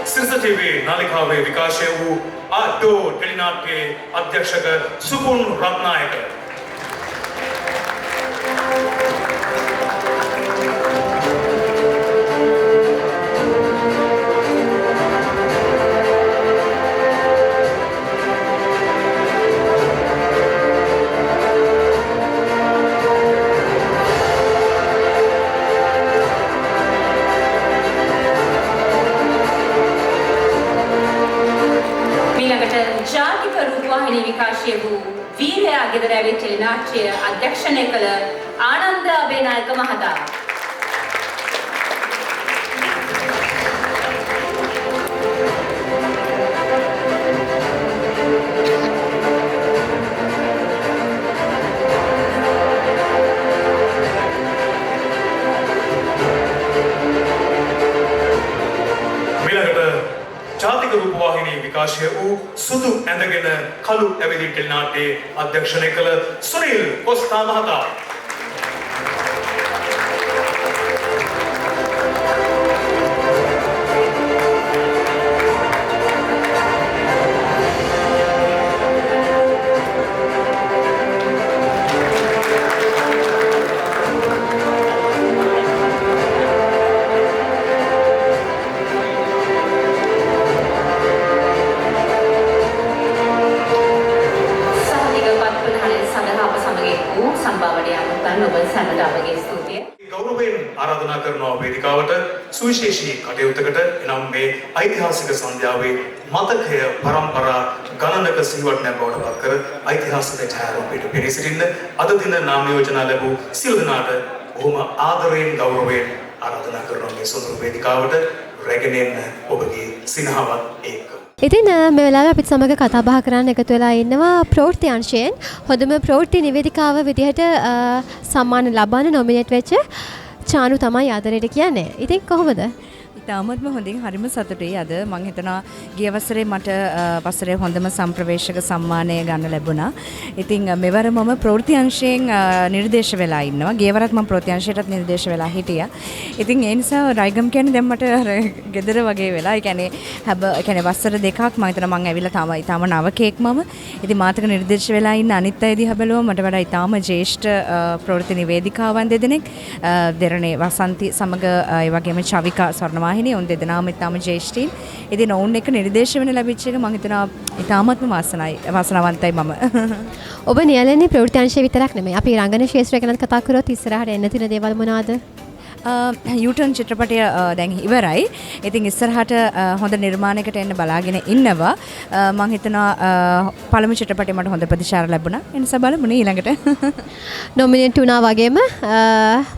සිරස TV නාලිකාවේ විකාශය වූ අඩෝ ටෙලිනාට්‍යයේ අධ්‍යක්ෂක සුපුන් රත්නායක විකාශය වූ වීරයා ගෙදර ඇවිත් ටෙලිනාට්‍ය අධ්‍යක්ෂණය කළ ආනන්ද අබේනායක මහතා. ජාතික රූපවාහිනී විකාශය වූ සුදු ඇඳගෙන කළු ඇවිදින් ටෙලිනාට්‍යයේ අධ්‍යක්ෂණය කළ සුනිල් කොස්තා මහතා. ආරාධනා කරනවා වේදිකාවට සුවිශේෂී කටයුත්තකට එනම් මේ ඓතිහාසික සන්ධ්‍යාවේ මතකය පරම්පරා ගණනක සිහිවටනයක් බවට පත් කර ඓතිහාසික ඡායාරූපයට පෙනී සිටින්න අද දින නාම යෝජනා ලැබූ සියලු දෙනාට බොහොම ආදරයෙන් ගෞරවයෙන් ආරාධනා කරනවා මේ සුන්දර වේදිකාවට රැගෙන එන්න ඔබගේ සිනහවත් එක්ක. ඉතින් මේ වෙලාවේ අපිත් සමග කතා බහ කරන්න එකතු වෙලා ඉන්නවා ප්‍රවෘත්ති අංශයෙන් හොඳම ප්‍රවෘත්ති නිවේදිකාව විදිහට සම්මාන ලබන නොමිනේට් වෙච්ච චානු තමයි ආදරයට කියන්නේ. ඉතින් කොහොමද? ඉතාමත්ම හොඳින් හරිම සතුටුයි අද මම හිතනවා ගිය වසරේ මට වසරේ හොඳම සම්ප්‍රවේශක සම්මානය ගන්න ලැබුණා. ඉතින් මෙවර මම ප්‍රවෘත්ති අංශයෙන් නිර්දේශ වෙලා ඉන්නවා. ගිය වරත් මම ප්‍රවෘත්ති අංශයටත් නිර්දේශ වෙලා හිටියා. ඉතින් ඒ නිසා රයිගම් කියන්නේ දැන් මට ගෙදර වගේ වෙලා. ඒ කියන්නේ වසර දෙකක් මම හිතනවා මම ඇවිල්ලා තාම නවකෙක් මම. ඉතින් මාතක නිර්දේශ වෙලා ඉන්න අනිත් අය දිහා බැලුවම මට වඩා ඊටාම ජ්‍යෙෂ්ඨ ප්‍රවෘත්ති නිවේදිකාවන් දෙදෙනෙක් දෙරණේ වසන්ති සමග ඒ වගේම චවිකා ස්වර්ණවාහිනිය උන් දෙදෙනාම ඊටාම ජ්‍යෙෂ්ඨීන්. ඉතින් ඔවුන් එක නිර්දේශ වෙන ලැබිච්ච එක මම හිතනවා ඊටාමත්ම වාසනාවන්තයි මම. ඔබ නියැලෙන්නේ ප්‍රවෘත්ති අංශය විතරක් නෙමෙයි. අපි රංගන ශාස්ත්‍රය ගැන කතා කරොත් ඉස්සරහට එන්න තියෙන දේවල් මොනවාද? යූටර්න් චිත්‍රපටය දැන් ඉවරයි. ඉතින් ඉස්සරහට හොඳ නිර්මාණයකට එන්න බලාගෙන ඉන්නවා. මම හිතනවා පළමු චිත්‍රපටය මට හොඳ ප්‍රතිචාර ලැබුණා. ඒ නිසා බලමු ඊළඟට. නොමිනේට් වුණා වගේම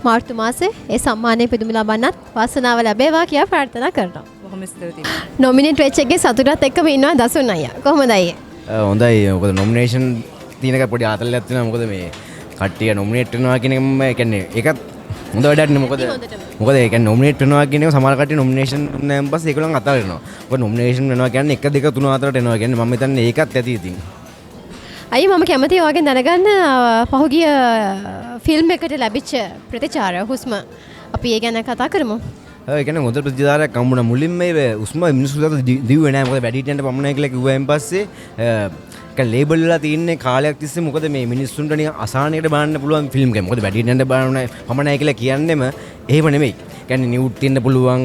මාර්තු මාසේ ඒ සම්මානය පිදුම ලබන්නත් වාසනාව ලැබේවා කියලා ප්‍රාර්ථනා කරනවා. බොහොම ස්තුතියි. නොමිනේට් වෙච්ච එකේ සතුටත් එක්කම ඉන්නවා දසුන් අයියා. කොහොමද අයියා? හොඳයි. මොකද නොමිනේෂන් තියෙන එක පොඩි ආතල්ලයක් තියෙනවා. මොකද මේ කට්ටිය නොමිනේට් වෙනවා කියන එක මම කියන්නේ ඒකත් හොඳ වැඩක් නේ. මොකද ඒ කියන්නේ නොමිනේට් වෙනවා කියන එක සමහර කට්ටිය නොමිනේෂන් දුන්නාන් පස්සේ ඒගොල්ලන් අතාරිනවා. මොකද නොමිනේෂන් වෙනවා කියන්නේ 1 2 3 4ට එනවා කියන්නේ මම හිතන්නේ ඒකත් ඇති ඉතින්. අයියා මම කැමතියි ඔයගෙන් දැනගන්න පහුගිය ෆිල්ම් එකට ලැබිච්ච ප්‍රතිචාර හුස්ම අපි ඒ ගැන කතා කරමු. ඒ කියන්නේ හොඳ ප්‍රතිචාරයක් හම්බුණා. මුලින්ම මේ උස්ම මිනිස්සු දාත දිව්වේ නැහැ. මොකද වැඩිහිටියන්ට පමණයි කියලා කිව්වයින් පස්සේ ඒක ලේබල් වෙලා තින්නේ කාලයක් තිස්සේ. මොකද මේ මිනිස්සුන්ට නිකන් අසහනයකට බලන්න පුළුවන් ෆිල්ම් එකක්. මොකද වැඩිහිටියන්ට බලන්න පමණයි කියලා කියන්නෙම එහෙම නෙමෙයි. කියන්නේ නිවුඩ් තියෙන්න පුළුවන්,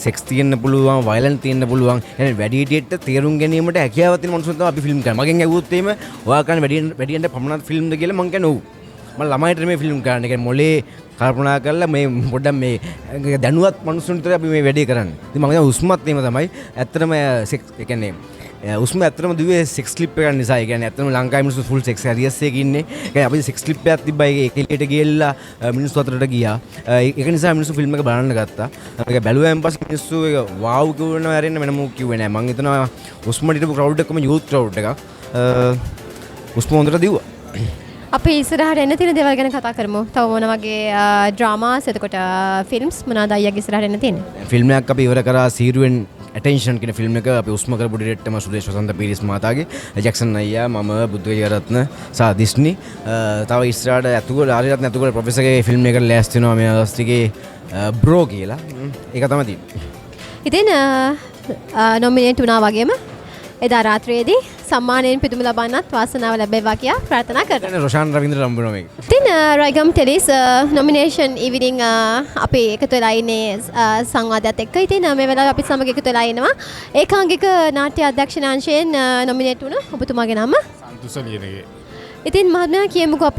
සෙක්ස් තියෙන්න පුළුවන්, වයලන්ට් තියෙන්න පුළුවන්. يعني වැඩිහිටියට තේරුම් ගැනීමට හැකියාවක් තියෙන මිනිස්සුන් තමයි අපි ෆිල්ම් කරන්නේ. මගෙන් ඇහුවොත් එහෙම ඔයා කරන්නේ වැඩිහිටියන්ට පමණක් ෆිල්ම්ද කියලා මං කියන්නේ ඔව්. මම ළමයිට මේ ෆිල්ම් කරන්නේ. කියන්නේ මොලේ කල්පනා කරලා මේ පොඩ්ඩක් මේ දැනුවත් මිනිස්සුන්ට විතර අපි මේ වැඩේ කරන්නේ. ඉතින් මම හිතනවා උස්මත් එහෙම තමයි. ඇත්තටම සෙක්ස් ඒ කියන්නේ උස්ම ඇත්තටම දුවේ සෙක්ස් ක්ලිප් එකක් නිසා. ඒ කියන්නේ ඇත්තටම ලංකාවේ මිනිස්සු ෆුල් සෙක්ස් හැරියස් එකක ඉන්නේ. ඒ කියන්නේ අපි සෙක්ස් ක්ලිප් එකක් තිබ්බා. ඒක එළියට ගියලා මිනිස්සු අතරට ගියා. ඒක නිසා මිනිස්සු ෆිල්ම් එක බලන්න ගත්තා. ඒක බැලුවාන් පස්සේ මිනිස්සු ඒක වාව් කියනවා හැරෙන්න වෙන මොකක් කිව්වේ නෑ. මම හිතනවා උස්මට හිටපු ක්‍රවුඩ් එකම යූත් ක්‍රවුඩ් එකක්. උස්ම හොඳට දිව්වා. අපි ඉස්සරහට එන්න තියෙන දේවල් ගැන කතා කරමු. තව මොන වගේ ඩ්‍රාමාස් එතකොට ෆිල්ම්ස් මොනවාද අයියාගේ ඉස්සරහට එන්න තියෙන්නේ? ෆිල්ම් එකක් අපි ඉවර කරා සීරුවෙන් ඇටෙන්ෂන් කියන ෆිල්ම් එක අපි උස්ම කරපු ඩිරෙක්ටර්ම සුදේශ් වසන්ත පීරිස් මහතාගේ, ජැක්සන් අයියා, මම බුද්ධවිජයරත්න සහ දිස්නි. තව ඉස්සරහට ඇතුළේ ආරියරත්න ඇතුළේ ප්‍රොෆෙසර්ගේ ෆිල්ම් එකකට ලෑස්ති වෙනවා මේ අවස්ථිකේ බ්‍රෝ කියලා. ඒක තමයි තියෙන්නේ. ඉතින් නොමිනේට් වුණා වගේම එදා රාත්‍රියේදී සම්මානයෙන් පිදුම ලබන්නත් වාසනාව ලැබේවා කියලා ප්‍රාර්ථනා කරනවා. රොෂාන් රවීන්ද්‍ර රම්බුන මේක. ඉතින් රයිගම් ටෙලිස් නොමිනේෂන් ඉවිනින් අපි එකතු වෙලා ඉන්නේ සංවාදයත් එක්ක. ඉතින් මේ වෙලාවේ අපි සමග එකතු වෙලා ඉනවා ඒකාංගික නාට්‍ය අධ්‍යක්ෂණාංශයෙන් නොමිනේට් වුණ ඔබතුමාගේ නම සන්තුසලියනගේ. ඉතින් මහත්මයා කියමුකෝ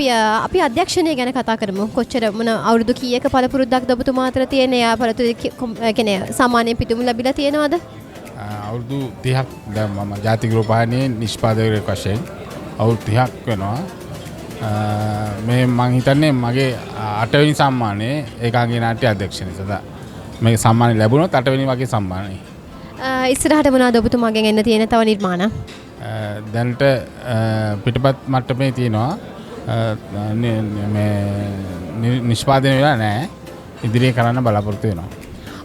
අපි අධ්‍යක්ෂණය ගැන කතා කරමු. කොච්චර මොන අවුරුදු කීයක පළපුරුද්දක්ද ඔබතුමා අතර තියෙන පළතුරු කියන්නේ සම්මානයෙන් පිදුම ලැබිලා තියෙනවද? අවුරුදු 30ක් දැන් මම ජාතික රූපවාහිනියේ නිෂ්පාදකයෙක් වශයෙන් අවුරුදු 30ක් වෙනවා. මේ මං හිතන්නේ මගේ 8 වෙනි සම්මානයේ ඒකාංගී නාට්‍ය අධ්‍යක්ෂණය සඳහා මේ සම්මානය ලැබුණොත් 8 වෙනි වගේ සම්මානයි. ඉස්සරහට මොනවද ඔබතුමාගෙන් එන්න තියෙන තව නිර්මාණ? දැනට පිටපත් මට්ටමේ තියෙනවා මේ නිෂ්පාදනය වෙලා නැහැ. ඉදිරියේ කරන්න බලාපොරොත්තු වෙනවා.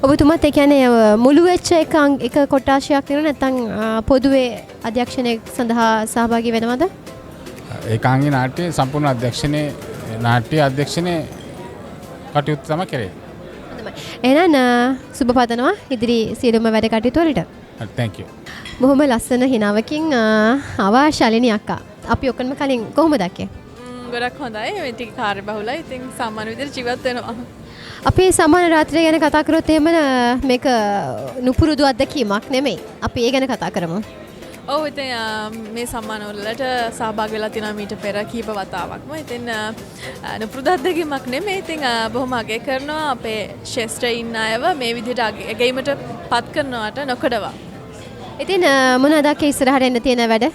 ඔබතුමාත් ඒ කියන්නේ මුළු වෙච්ච එක කොටාශයක් තියෙනවා නැත්නම් පොදුවේ අධ්‍යක්ෂණය සඳහා සහභාගී වෙනවද? ඒකාංගී නාට්‍ය සම්පූර්ණ නාට්‍ය අධ්‍යක්ෂණයේ කටයුතු තමයි කරේ. එහෙනම් සුබ පතනවා ඉදිරි සියලුම වැඩ කටයුතු වලට. thank you. බොහොම ලස්සන හිනාවකින් ආවා ශාලිනී අක්කා. අපි ඔක්කොම කලින් කොහොමද දැක්කේ? ගොඩක් හොඳයි. මේ ටික කාර්යබහුලයි. ඉතින් සාමාන්‍ය විදිහට ජීවත් වෙනවා. අපි සමාන රාත්‍රිය ගැන කතා කරොත් එහෙම මේක නුපුරුදු අත්දැකීමක් නෙමෙයි. අපි ඒ ගැන කතා කරමු. ඔව් ඉතින් මේ සම්මාන වලට සහභාගී වෙලා තියෙනවා මීට පෙර කීප වතාවක්ම. ඉතින් නුපුරුදු අත්දැකීමක් නෙමෙයි. ඉතින් බොහොම අගය කරනවා අපේ ශේෂ්ඨයින් අයව මේ විදිහට අගයීමට පත් කරනවට නොකඩවා. ඉතින් මොනවද ඉස්සරහට එන්න තියෙන වැඩ?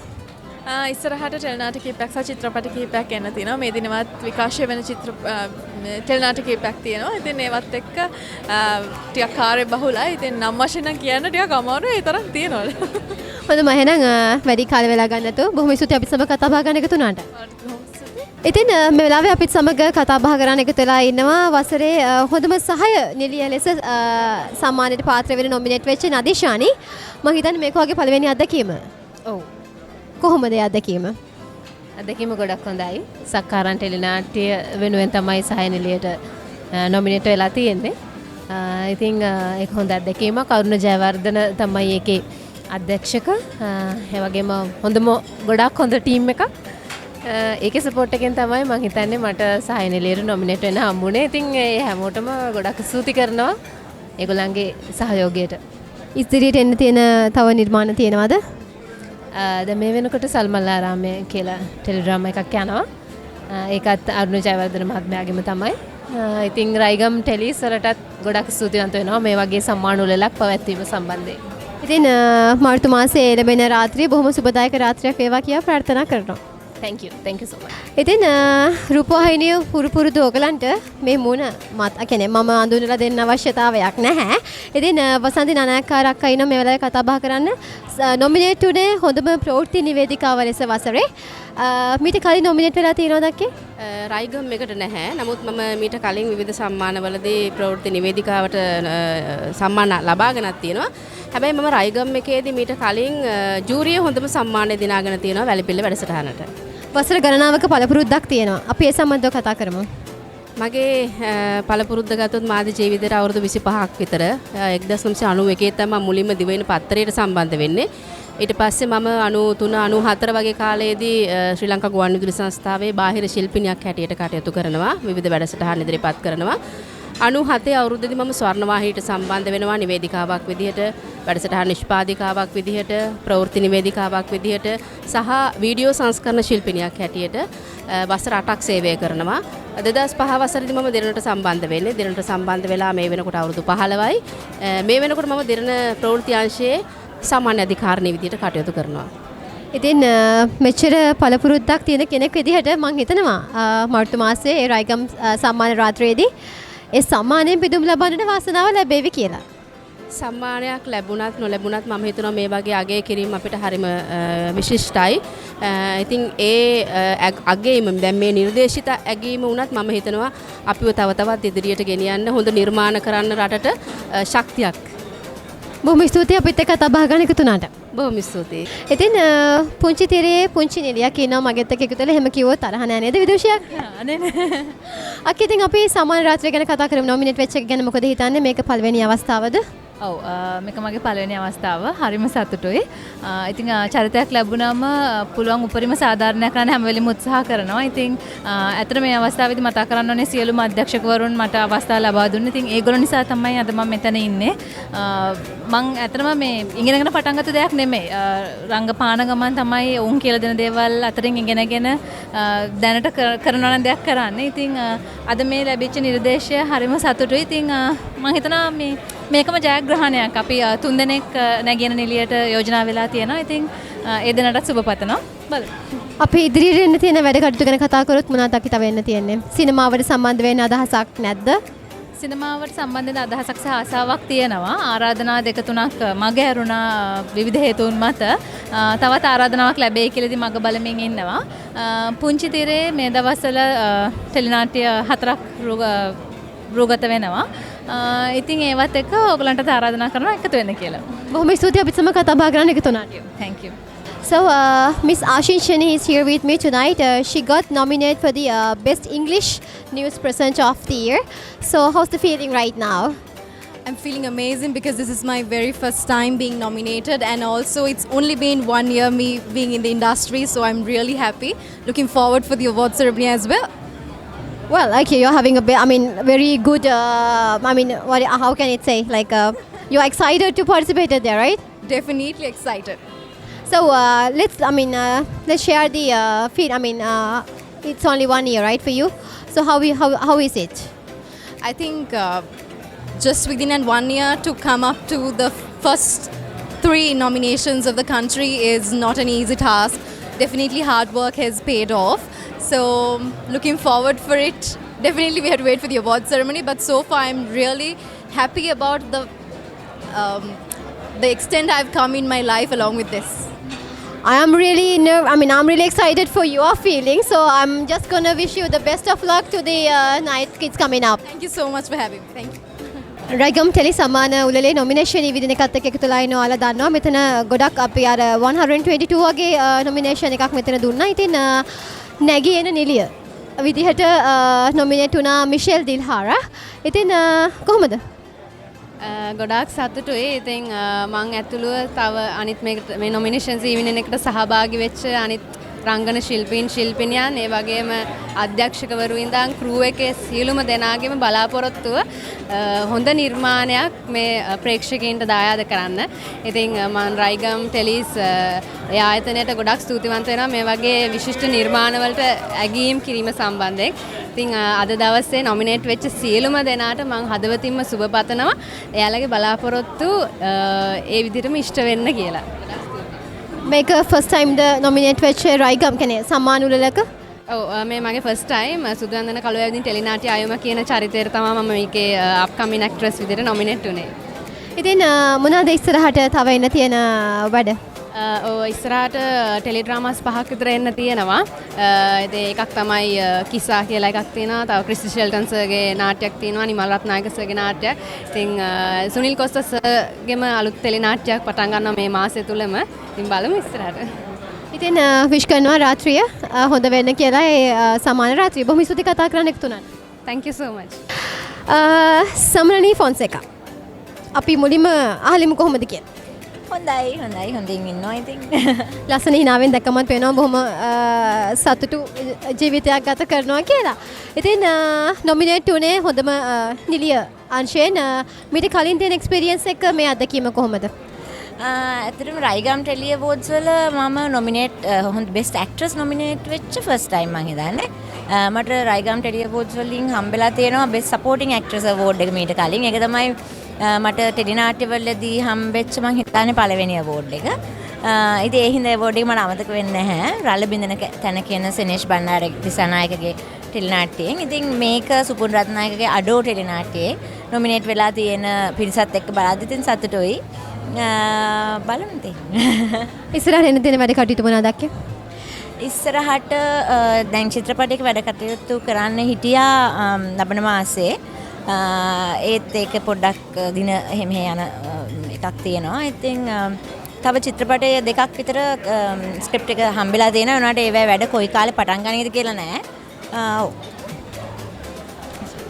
ඉස්සරහට ටෙලිනාට්‍ය කීපයක් සහ චිත්‍රපට කීපයක් එන්න තියෙනවා. මේ දිනවත් විකාශය වෙන ටෙලිනාට්‍ය කීපයක් තියෙනවා. ඉතින් ඒවත් එක්ක ටිකක් කාර්යබහුලයි. ඉතින් නම් වශයෙන් නම් කියන්න ටිකක් අමාරුයි. ඒ තරම් තියෙනවා. හොඳයි එහෙනම් වැඩි කාලෙ වෙලා ගන්න නැතුව බොහොම ස්තුතියි අපිත් සමග කතා බහ ගන්න එකතු වුණාට. ඉතින් මේ වෙලාවේ අපිත් සමග කතා බහ කරන්න එකතු වෙලා ඉන්නවා වසරේ හොඳම සහාය නිලිය ලෙස සම්මානයට පාත්‍ර වෙන නොමිනේට් වෙච්ච නදීෂානි. මම හිතන්නේ මේක වගේ පළවෙනි අත්දැකීම. ඔව්. කොහොමද ඒ අත්දැකීම? අත්දැකීම ගොඩක් හොඳයි. සක්කාරන් ටෙලිනාට්‍ය වෙනුවෙන් තමයි සහාය නිලියට නොමිනේට් වෙලා තියෙන්නේ. ඉතින් ඒක හොඳ අත්දැකීමක්. අරුණ ජයවර්ධන තමයි ඒකේ අධ්‍යක්ෂක. ඒ වගේම හොඳම ගොඩක් හොඳ ටීම් එකක්. ඒකේ සපෝට් එකෙන් තමයි මම හිතන්නේ මට සහාය නිලියට නොමිනේට් වෙන්න හම්බුනේ. ඉතින් ඒ හැමෝටම ගොඩක් ස්තුති කරනවා ඒගොල්ලන්ගේ සහයෝගයට. ඉදිරියට එන්න තියෙන තව නිර්මාණ තියෙනවද? දැන් මේ වෙනකොට සල්මල්ලාරාමය කියලා ටෙලිඩ්‍රාමා එකක් යනවා. ඒකත් අරුණ ජයවර්ධන මහත්මයාගේම තමයි. ඉතින් රයිගම් ටෙලිස් වලටත් ගොඩක් ස්තුතිවන්ත වෙනවා මේ වගේ සම්මාන උළෙලක් පැවැත්වීම සම්බන්ධයෙන්. ඉතින් මාර්තු මාසයේ ලැබෙන රාත්‍රිය බොහොම සුබදායක රාත්‍රියක් වේවා කියලා ප්‍රාර්ථනා කරනවා. thank you so much. ඉතින් රූපවාහිනිය පුරුදු ඔයගලන්ට මේ මුණ මත කියන්නේ මම අඳුනලා දෙන්න අවශ්‍යතාවයක් නැහැ. ඉතින් වසන්ති නානායක්කාර අක්කා ඉන්න මේ වෙලාවේ කතා බහ කරන්න නොමිනේට් උනේ හොඳම ප්‍රවෘත්ති නිවේදිකාව ලෙස වසරේ. මීට කලින් නොමිනේට් වෙලා තියෙනවද අක්කේ? රයිගම් එකට නැහැ. නමුත් මම මීට කලින් විවිධ සම්මානවලදී ප්‍රවෘත්ති නිවේදිකාවට සම්මාන ලබාගෙනත් තියෙනවා. හැබැයි මම රයිගම් එකේදී මීට කලින් ජූරිය හොඳම සම්මානය දිනාගෙන තියෙනවා වැලිපිල්ල වැඩසටහනට. වසර ගණනාවක පළපුරුද්දක් තියෙනවා. අපි ඒ සම්බන්ධව කතා කරමු. මගේ පළපුරුද්ද ගත්තොත් මාධ්‍ය ජීවිතේට අවුරුදු 25ක් විතර 1991 තමයි මුලින්ම දිවයින පත්තරයට සම්බන්ධ වෙන්නේ. ඊට පස්සේ මම 93 94 වගේ කාලයේදී ශ්‍රී ලංකා ගුවන්විදුලි සංස්ථාවේ බාහිර ශිල්පිනියක් හැටියට කටයුතු කරනවා. විවිධ වැඩසටහන් ඉදිරිපත් කරනවා. 97 අවුරුද්දේදී මම ස්වර්ණවාහිනියට සම්බන්ධ වෙනවා නිවේදිකාවක් විදිහට, වැඩසටහන් නිෂ්පාදිකාවක් විදිහට, ප්‍රවෘත්ති නිවේදිකාවක් විදිහට සහ වීඩියෝ සංස්කරණ ශිල්පිනියක් හැටියට වසර 8ක් සේවය කරනවා. 2005 වසරේදී මම දෙරණට සම්බන්ධ වෙන්නේ. දෙරණට සම්බන්ධ වෙලා මේ වෙනකොට අවුරුදු 15යි. මේ වෙනකොට මම දෙරණ ප්‍රවෘත්ති අංශයේ සාමාන්‍ය අධිකාරිණී විදිහට කටයුතු කරනවා. ඉතින් මෙච්චර පළපුරුද්දක් තියෙන කෙනෙක් විදිහට මම හිතනවා මාර්තු මාසයේ ඒ රයිගම් සම්මාන රාත්‍රියේදී ඒ සම්මානයෙන් පිදුම් ලබන්නට වාසනාව ලැබෙවි කියලා. සම්මානයක් ලැබුණත් නොලැබුණත් මම හිතනවා මේ වගේ අගය කිරීම අපිට හරිම විශිෂ්ටයි. ඉතින් ඒ අගයීම දැන් මේ නිර්දේශිත අගයීම වුණත් මම හිතනවා අපිව තව තවත් ඉදිරියට ගෙනියන්න හොඳ නිර්මාණ කරන්න රටට ශක්තියක්. බොහොම ස්තුතියි අපිත් එක්ක කතා බහ ගන්න එකතු වුණාට. බොහොම ස්තුතියි. ඉතින් පුංචි තිරේ පුංචි නිලියක් ඉන්නවා මගෙත් එක්ක එකතු වෙලා එහෙම කිව්වොත් තරහ නෑ නේද විදුෂියක්? අනේ නෑ. අක්ක ඉතින් අපි සම්මාන රාත්‍රිය ගැන කතා කරමු. නොමිනේට් වෙච්ච එක ගැන මොකද හිතන්නේ? මේක පළවෙනි අවස්ථාවද? ඔව් මේක මගේ පළවෙනි අවස්ථාව. හරිම සතුටුයි. ඉතින් චරිතයක් ලැබුණාම පුළුවන් උපරිම සාධාරණයක් කරන්න හැම වෙලෙම උත්සාහ කරනවා. ඉතින් ඇත්තට මේ අවස්ථාවේදී මතක් කරන්න ඕනේ සියලුම අධ්‍යක්ෂකවරුන් මට අවස්ථාව ලබා දුන්නේ. ඉතින් ඒගොල්ලෝ නිසා තමයි අද මම මෙතන ඉන්නේ. මම ඇත්තටම මේ ඉගෙනගෙන පටන් ගත්ත දෙයක් නෙමෙයි. රංගපාන ගමන් තමයි උන් කියලා දෙන දේවල් අතරින් ඉගෙනගෙන දැනට කරනවා නම් දෙයක් කරන්නේ. ඉතින් අද මේ ලැබිච්ච නිර්දේශය හරිම සතුටුයි. ඉතින් මම හිතනවා මේකම ජයග්‍රහණයක්. අපි 3 දෙනෙක් නැගෙන නිලියට යෝජනා වෙලා තියෙනවා. ඉතින් ඒ දෙනටත් සුබ පතනවා. බලමු. අපි ඉදිරියට එන්න තියෙන වැඩ කටයුතු ගැන කතා කරොත් මොනවද අපි තව එන්න තියෙන්නේ? සිනමාවට සම්බන්ධ වෙන්න අදහසක් නැද්ද? සිනමාවට සම්බන්ධ අදහසක් සහ ආසාවක් තියෙනවා. ආරාධනා දෙක තුනක් මග ඇරුණා විවිධ හේතුන් මත. තවත් ආරාධනාවක් ලැබෙයි කියලාදී මග බලමින් ඉන්නවා. පුංචි තිරේ මේ දවස්වල ටෙලිනාට්‍ය 4ක් රූගත වෙනවා. ඉතින් ඒවත් එක්ක ඔයගලන්ට ආරාධනා කරනවා එකතු වෙන්න කියලා. බොහොම ස්තුතියි අපිත් සමග කතා බහ කරන්න එකතු වුණාට. Thank you. So, Miss Ashin Shani is here with me tonight. She got nominated for the Best English News Presenter of the Year. So, how's the feeling right now? I'm feeling amazing because this is my very first time being nominated, and also it's only been 1 year me being in the industry, so I'm really happy. Looking forward for the award ceremony as well. Well, okay, you're having very good, how can it say? Like, you're excited to participate there, right? Definitely excited. So, let's share the feel. It's only 1 year, right, for you? So, how is it? I think just within 1 year to come up to the first 3 nominations of the country is not an easy task. Definitely hard work has paid off. So looking forward for it. Definitely we have to wait for the award ceremony, but so far I'm really happy about the extent I've come in my life along with this. I'm really excited for your feelings. So I'm just gonna wish you the best of luck to the night kids coming up. Thank you so much for having me. Thank you. Raigam tele සම්මාන උළෙලේ nomination විදින එකත් එක්ක එකතු වෙලා ඉන්නවා. ඔයාලා දන්නවා මෙතන ගොඩක් අපි අර 122 වගේ නොමිනේෂන් එකක් මෙතන දුන්නා. ඉතින් නැගී එන නිලිය විදිහට නොමිනේට් වුණා මිෂෙල් දිල්හාරා. ඉතින් කොහොමද? ගොඩාක් සතුටුයි. ඉතින් මං ඇතුළුව තව අනිත් මේ නොමිනේෂන්ස් ඉවෙන්ට් එකට සහභාගී වෙච්ච අනිත් රංගන ශිල්පිනියන් ඒ වගේම අධ්‍යක්ෂකවරු ඉඳන් ක්‍රූ එකේ සියලුම දෙනාගේම බලාපොරොත්තුව හොඳ නිර්මාණයක් මේ ප්‍රේක්ෂකයන්ට දායාද කරන්න. ඉතින් මම රයිගම් ටෙලිස් ඒ ආයතනයට ගොඩක් ස්තුතිවන්ත වෙනවා මේ වගේ විශිෂ්ට නිර්මාණවලට ඇගීම් කිරීම සම්බන්ධයෙන්. ඉතින් අද දවසේ නොමිනේට් වෙච්ච සියලුම දෙනාට මම හදවතින්ම සුබ පතනවා. එයාලගේ බලාපොරොත්තු ඒ විදිහටම ඉෂ්ට වෙන්න කියලා. මේක ෆස්ට් ටයිම්ද නොමිනේට් වෙච්ච රයිගම් කෙනේ සම්මාන උළෙලක? ඔව් මේ මගේ ෆස්ට් ටයිම් සුදුවන්දන කළුවැවිදින් ටෙලිනාට්‍ය ආයම කියන චරිතයට තමයි මම මේකේ අප්කමින් ඇක්ට්‍රස් විදිහට නොමිනේට් වුණේ. ඉතින් මොනවාද ඉස්සරහට තව එන්න තියෙන වැඩ? ඉස්සරහට ටෙලිඩ්‍රාමාස් 5ක් විතර එන්න තියෙනවා. ඒකක් තමයි කිසා කියලා එකක් තියෙනවා. තව ක්‍රිස්ටි ෂෙල්ටන් සර්ගේ නාට්‍යයක් තියෙනවා. නිමල් රත්නායක සර්ගේ නාට්‍යයක්. ඉතින් සුනිල් කොස්තා සර්ගේම අලුත් ටෙලිනාට්‍යයක් පටන් ගන්නවා මේ මාසය තුලම. ඉතින් බලමු ඉස්සරහට. ඉතින් විශ් කරනවා රාත්‍රිය හොඳ වෙන්න කියලා ඒ සමාන රාත්‍රිය. බොහොම ස්තුතියි කතා කරන්න එකතු වුණාට. Thank you so much. සමරණී Fonseka. අපි මුලින්ම අහලිමු කොහොමද කියලා. හොඳින් ඉන්නවා ඉතින්. ලස්සන හිනාවෙන් දැක්කමත් වෙනවා බොහොම සතුටු ජීවිතයක් ගත කරනවා කියලා. ඉතින් නොමිනේට් වුණේ හොඳම නිලිය අංශයෙන්. මීට කලින් තියෙන එක්ස්පීරියන්ස් එක මේ අත්දැකීම කොහොමද? ඇත්තටම රයිගම් ටෙලි අවෝඩ්ස් වල මම නොමිනේට් බෙස්ට් ඇක්ට්‍රස් නොමිනේට් වෙච්ච ෆස්ට් ටයිම් මං හිතන්නේ. මට රයිගම් ටෙලි අවෝඩ්ස් වලින් හම්බෙලා තියෙනවා බෙස්ට් සපෝටිං ඇක්ට්‍රස් අවෝඩ් එක මීට කලින්. ඒක තමයි මට ටෙලිනාට්‍ය වලදී හම්බෙච්ච මං හිතන්නේ පළවෙනි අවෝඩ් එක. ඉතින් ඒ හින්දා අවෝඩ් එක මට අමතක වෙන්නේ නැහැ. රළ බින්දන තැන කියන සනේෂ් බණ්ඩාර දිසානායකගේ ටෙලිනාට්‍යයෙන්. ඉතින් මේක සුපුන් රත්නායකගේ අඩෝ ටෙලිනාට්‍යයේ නොමිනේට් වෙලා තියෙන පිරිසත් එක්ක බලද්දි ඉතින් සතුටුයි. බලමු ඉතින්. ඉස්සරහට එන දින වැඩ කටයුතු මොනවද දැක්කේ? ඉස්සරහට දැන් චිත්‍රපටයක වැඩ කටයුතු කරන්න හිටියා ලබන මාසේ. ඒත් ඒක පොඩ්ඩක් දින එහෙම යන එකක් තියෙනවා. ඉතින් තව චිත්‍රපටය දෙකක් විතර ස්ක්‍රිප්ට් එක හම්බෙලා තියෙනවා. උනාට ඒවැ වැඩ කොයි කාලේ පටන් ගන්නේද කියලා නෑ. ඔව්.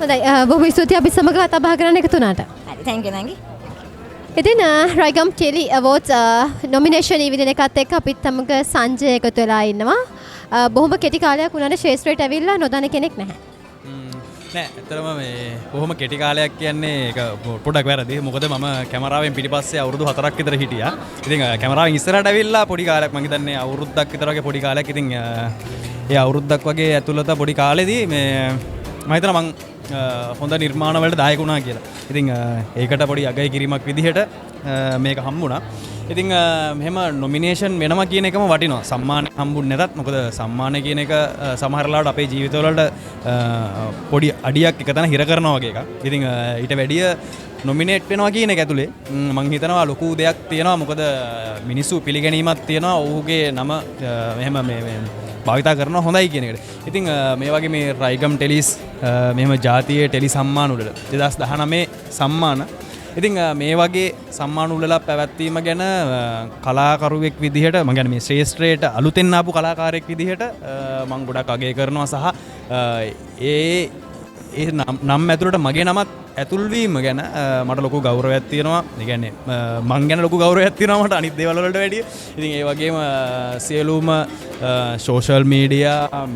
හොඳයි බොහොම ස්තුතියි අපි සමග කතා බහ කරන්න එකතු වුණාට. හරි thank you නංගි. ඉතින් රයිගම් ටෙලි අවෝඩ්ස් නොමිනේෂන් ඉවිදින එකත් එක්ක අපිත් සමග සංජය එකතු වෙලා ඉන්නවා. බොහොම කෙටි කාලයක් වුණාට ශේෂ්ත්‍රයට ඇවිල්ලා නොදන්න කෙනෙක් නැහැ. නෑ ඇත්තටම මේ බොහොම කෙටි කාලයක් කියන්නේ ඒක පොඩක් වැරදි. මොකද මම කැමරාවෙන් පිටිපස්සේ අවුරුදු 4ක් විතර හිටියා. ඉතින් කැමරාවෙන් ඉස්සරහට ඇවිල්ලා පොඩි කාලයක් මම හිතන්නේ අවුරුද්දක් විතර වගේ පොඩි කාලයක්. ඉතින් ඒ අවුරුද්දක් වගේ ඇතුළත පොඩි කාලෙදී මේ මම හිතනවා මං හොඳ නිර්මාණ වලට දායක වුණා කියලා. ඉතින් ඒකට පොඩි අගය කිරීමක් විදිහට මේක හම්බුණා. ඉතින් මෙහෙම නොමිනේෂන් වෙනවා කියන එකම වටිනවා. සම්මාන හම්බුනේ නැතත් මොකද සම්මාන කියන එක සමහර ලාවට අපේ ජීවිතවලට පොඩි අඩියක් එක තැන හිර කරනවා වගේ එකක්. ඉතින් ඊට වැඩිය නොමිනේට් වෙනවා කියන එක ඇතුලේ මම හිතනවා ලොකු දෙයක් තියෙනවා. මොකද මිනිස්සු පිළිගැනීමක් තියෙනවා. ඔහුගේ නම මෙහෙම මේ භාවිතා කරනවා හොඳයි කියන එකට. ඉතින් මේ වගේ මේ රයිගම් ටෙලිස් මෙහෙම ජාතියේ ටෙලි සම්මාන වල 2019 සම්මාන. ඉතින් මේ වගේ සම්මාන උළෙලක් පැවැත්වීම ගැන කලාකරුවෙක් විදිහට මම කියන්නේ මේ ශ්‍රේෂ්ඨයට අලුතෙන් ආපු කලාකාරයෙක් විදිහට මම ගොඩක් අගය කරනවා සහ ඒ නම් ඇතුළට මගේ නමත් ඇතුල් වීම ගැන මට ලොකු ගෞරවයක් තියෙනවා. ඒ කියන්නේ මං ගැන ලොකු ගෞරවයක් තියෙනවා මට අනිත් දේවල් වලට වැඩිය. ඉතින් ඒ වගේම සියලුම සෝෂල් මීඩියා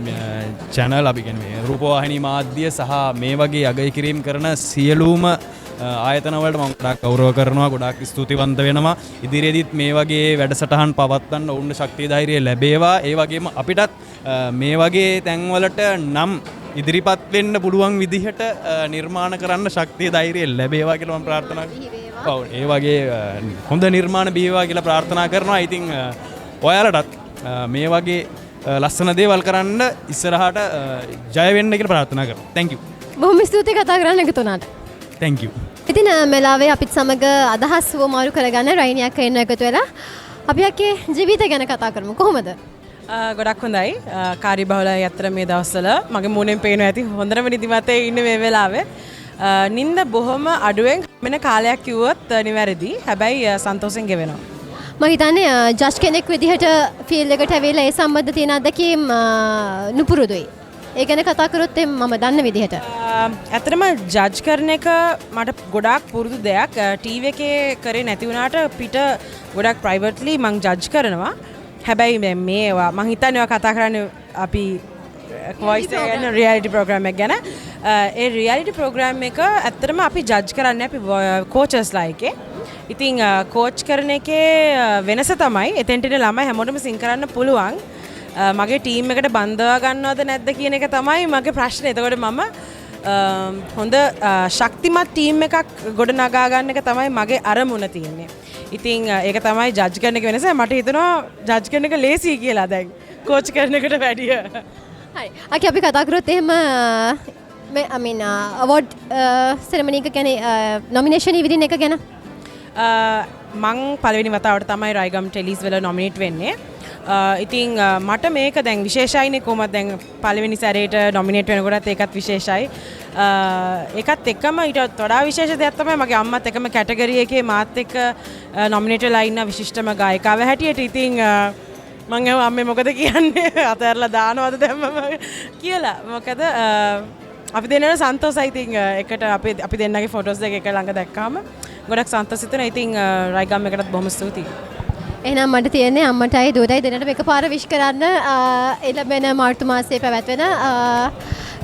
channel අපි කියන්නේ රූපවාහිනී මාධ්‍ය සහ මේ වගේ අගය කිරීම කරන සියලුම ආයතන වලට මම ගොඩක් ගෞරව කරනවා. ගොඩක් ස්තුතිවන්ත වෙනවා. ඉදිරියේදීත් මේ වගේ වැඩසටහන් පවත්වන්න ඔවුන්ට ශක්තිය ධෛර්යය ලැබේවා. ඒ වගේම අපිටත් මේ වගේ තැන්වලට නම් ඉදිරිපත් වෙන්න පුළුවන් විදිහට නිර්මාණ කරන්න ශක්තිය ධෛර්යය ලැබේවා කියලා මම ප්‍රාර්ථනා කරනවා. ඔව් ඒ වගේ හොඳ නිර්මාණ බීවා කියලා ප්‍රාර්ථනා කරනවා. ඉතින් ඔයාලටත් මේ වගේ ලස්සන දේවල් කරන්න ඉස්සරහට ජය වෙන්න කියලා ප්‍රාර්ථනා කරනවා. thank you. බොහොම ස්තුතියි කතා කරන්න එකතු වුණාට. thank you. ඉතින් මෙලාවේ අපිත් සමග අදහස් වමාරු කරගන්න රයිනියක් ඉන්න එකතු වෙලා අපි අක්කේ ජීවිතය ගැන කතා කරමු. කොහොමද? ගොඩක් හොඳයි. කාර්යබහුලයි අතර මේ දවස්වල මගේ මූණෙන් පේනවා ඇති හොඳම නිදිමතේ ඉන්නේ මේ වෙලාවේ. නිින්ද බොහොම අඩුවෙන් මෙන්න කාලයක් කිව්වොත් නිවැරදි. හැබැයි සන්තෝෂෙන් ගෙවෙනවා. මම හිතන්නේ ජජ් කෙනෙක් විදිහට ෆීල්ඩ් එකට ඇවිල්ලා ඒ සම්බන්ධ තියෙන අත්දැකීම් නුපුරුදුයි. ඒ ගැන කතා කරොත් මම දන්න විදිහට. ඇත්තටම ජජ් කරන එක මට ගොඩාක් පුරුදු දෙයක්. ටීවී එකේ කරේ නැති වුණාට පිට ගොඩක් ප්‍රයිවට්ලි මං ජජ් කරනවා. හැබැයි මේවා මං හිතන්නේ ඔයා කතා කරන්නේ අපි වොයිස් එක රියැලිටි ප්‍රෝග්‍රෑම් එක ගැන. ඒ රියැලිටි ප්‍රෝග්‍රෑම් එක ඇත්තටම අපි ජජ් කරන්නේ අපි කෝචර්ස්ලා එකේ. ඉතින් කෝච් කරන එකේ වෙනස තමයි එතෙන්ට එන ළමයි හැමෝටම සිං කරන්න පුළුවන්. මගේ ටීම් එකට බන්ධවා ගන්නවද නැද්ද කියන එක තමයි මගේ ප්‍රශ්නේ. එතකොට මම හොඳ ශක්තිමත් ටීම් එකක් ගොඩනගා ගන්න එක තමයි මගේ අරමුණ තියෙන්නේ. ඉතින් ඒක තමයි ජජ් කරන එක වෙනස. මට හිතෙනවා ජජ් කරන එක ලේසි කියලා දැන් කෝච් කරන එකට වැඩිය. හරි. අපි කතා කරොත් එහෙම අවෝඩ් සෙරමනි එක ගැන නොමිනේෂන් ඉවිදින එක ගැන මං පළවෙනි වතාවට තමයි රයිගම් ටෙලිස් වල නොමිනේට් වෙන්නේ. ඉතින් මට මේක දැන් විශේෂයිනේ කොහොමද දැන් පළවෙනි සැරේට නොමිනේට් වෙනකොටත් ඒකත් විශේෂයි. ඒකත් එක්කම ඊට වඩා විශේෂ දෙයක් තමයි මගේ අම්මත් එකම කැටගරි එකේ මාත් එක්ක නොමිනේට් වෙලා ඉන්න විශිෂ්ටම ගායිකාව හැටියට. ඉතින් මං අම්මේ මොකද කියන්නේ අතහැරලා දානවද දැම්මම කියලා. මොකද අපි දෙන්නට සන්තෝෂයි. ඉතින් එකට අපි දෙන්නගේ ෆොටෝස් දෙක එක ළඟ දැක්කාම ගොඩක් සන්තෝෂ හිතෙනවා. ඉතින් රයිගම් එකටත් බොහොම ස්තුතියි. එහෙනම් මට තියෙන්නේ අම්මටයි දුවටයි දෙන්නටම එකපාර විශ් කරන්න එළඹෙන මාර්තු මාසයේ පැවැත්වෙන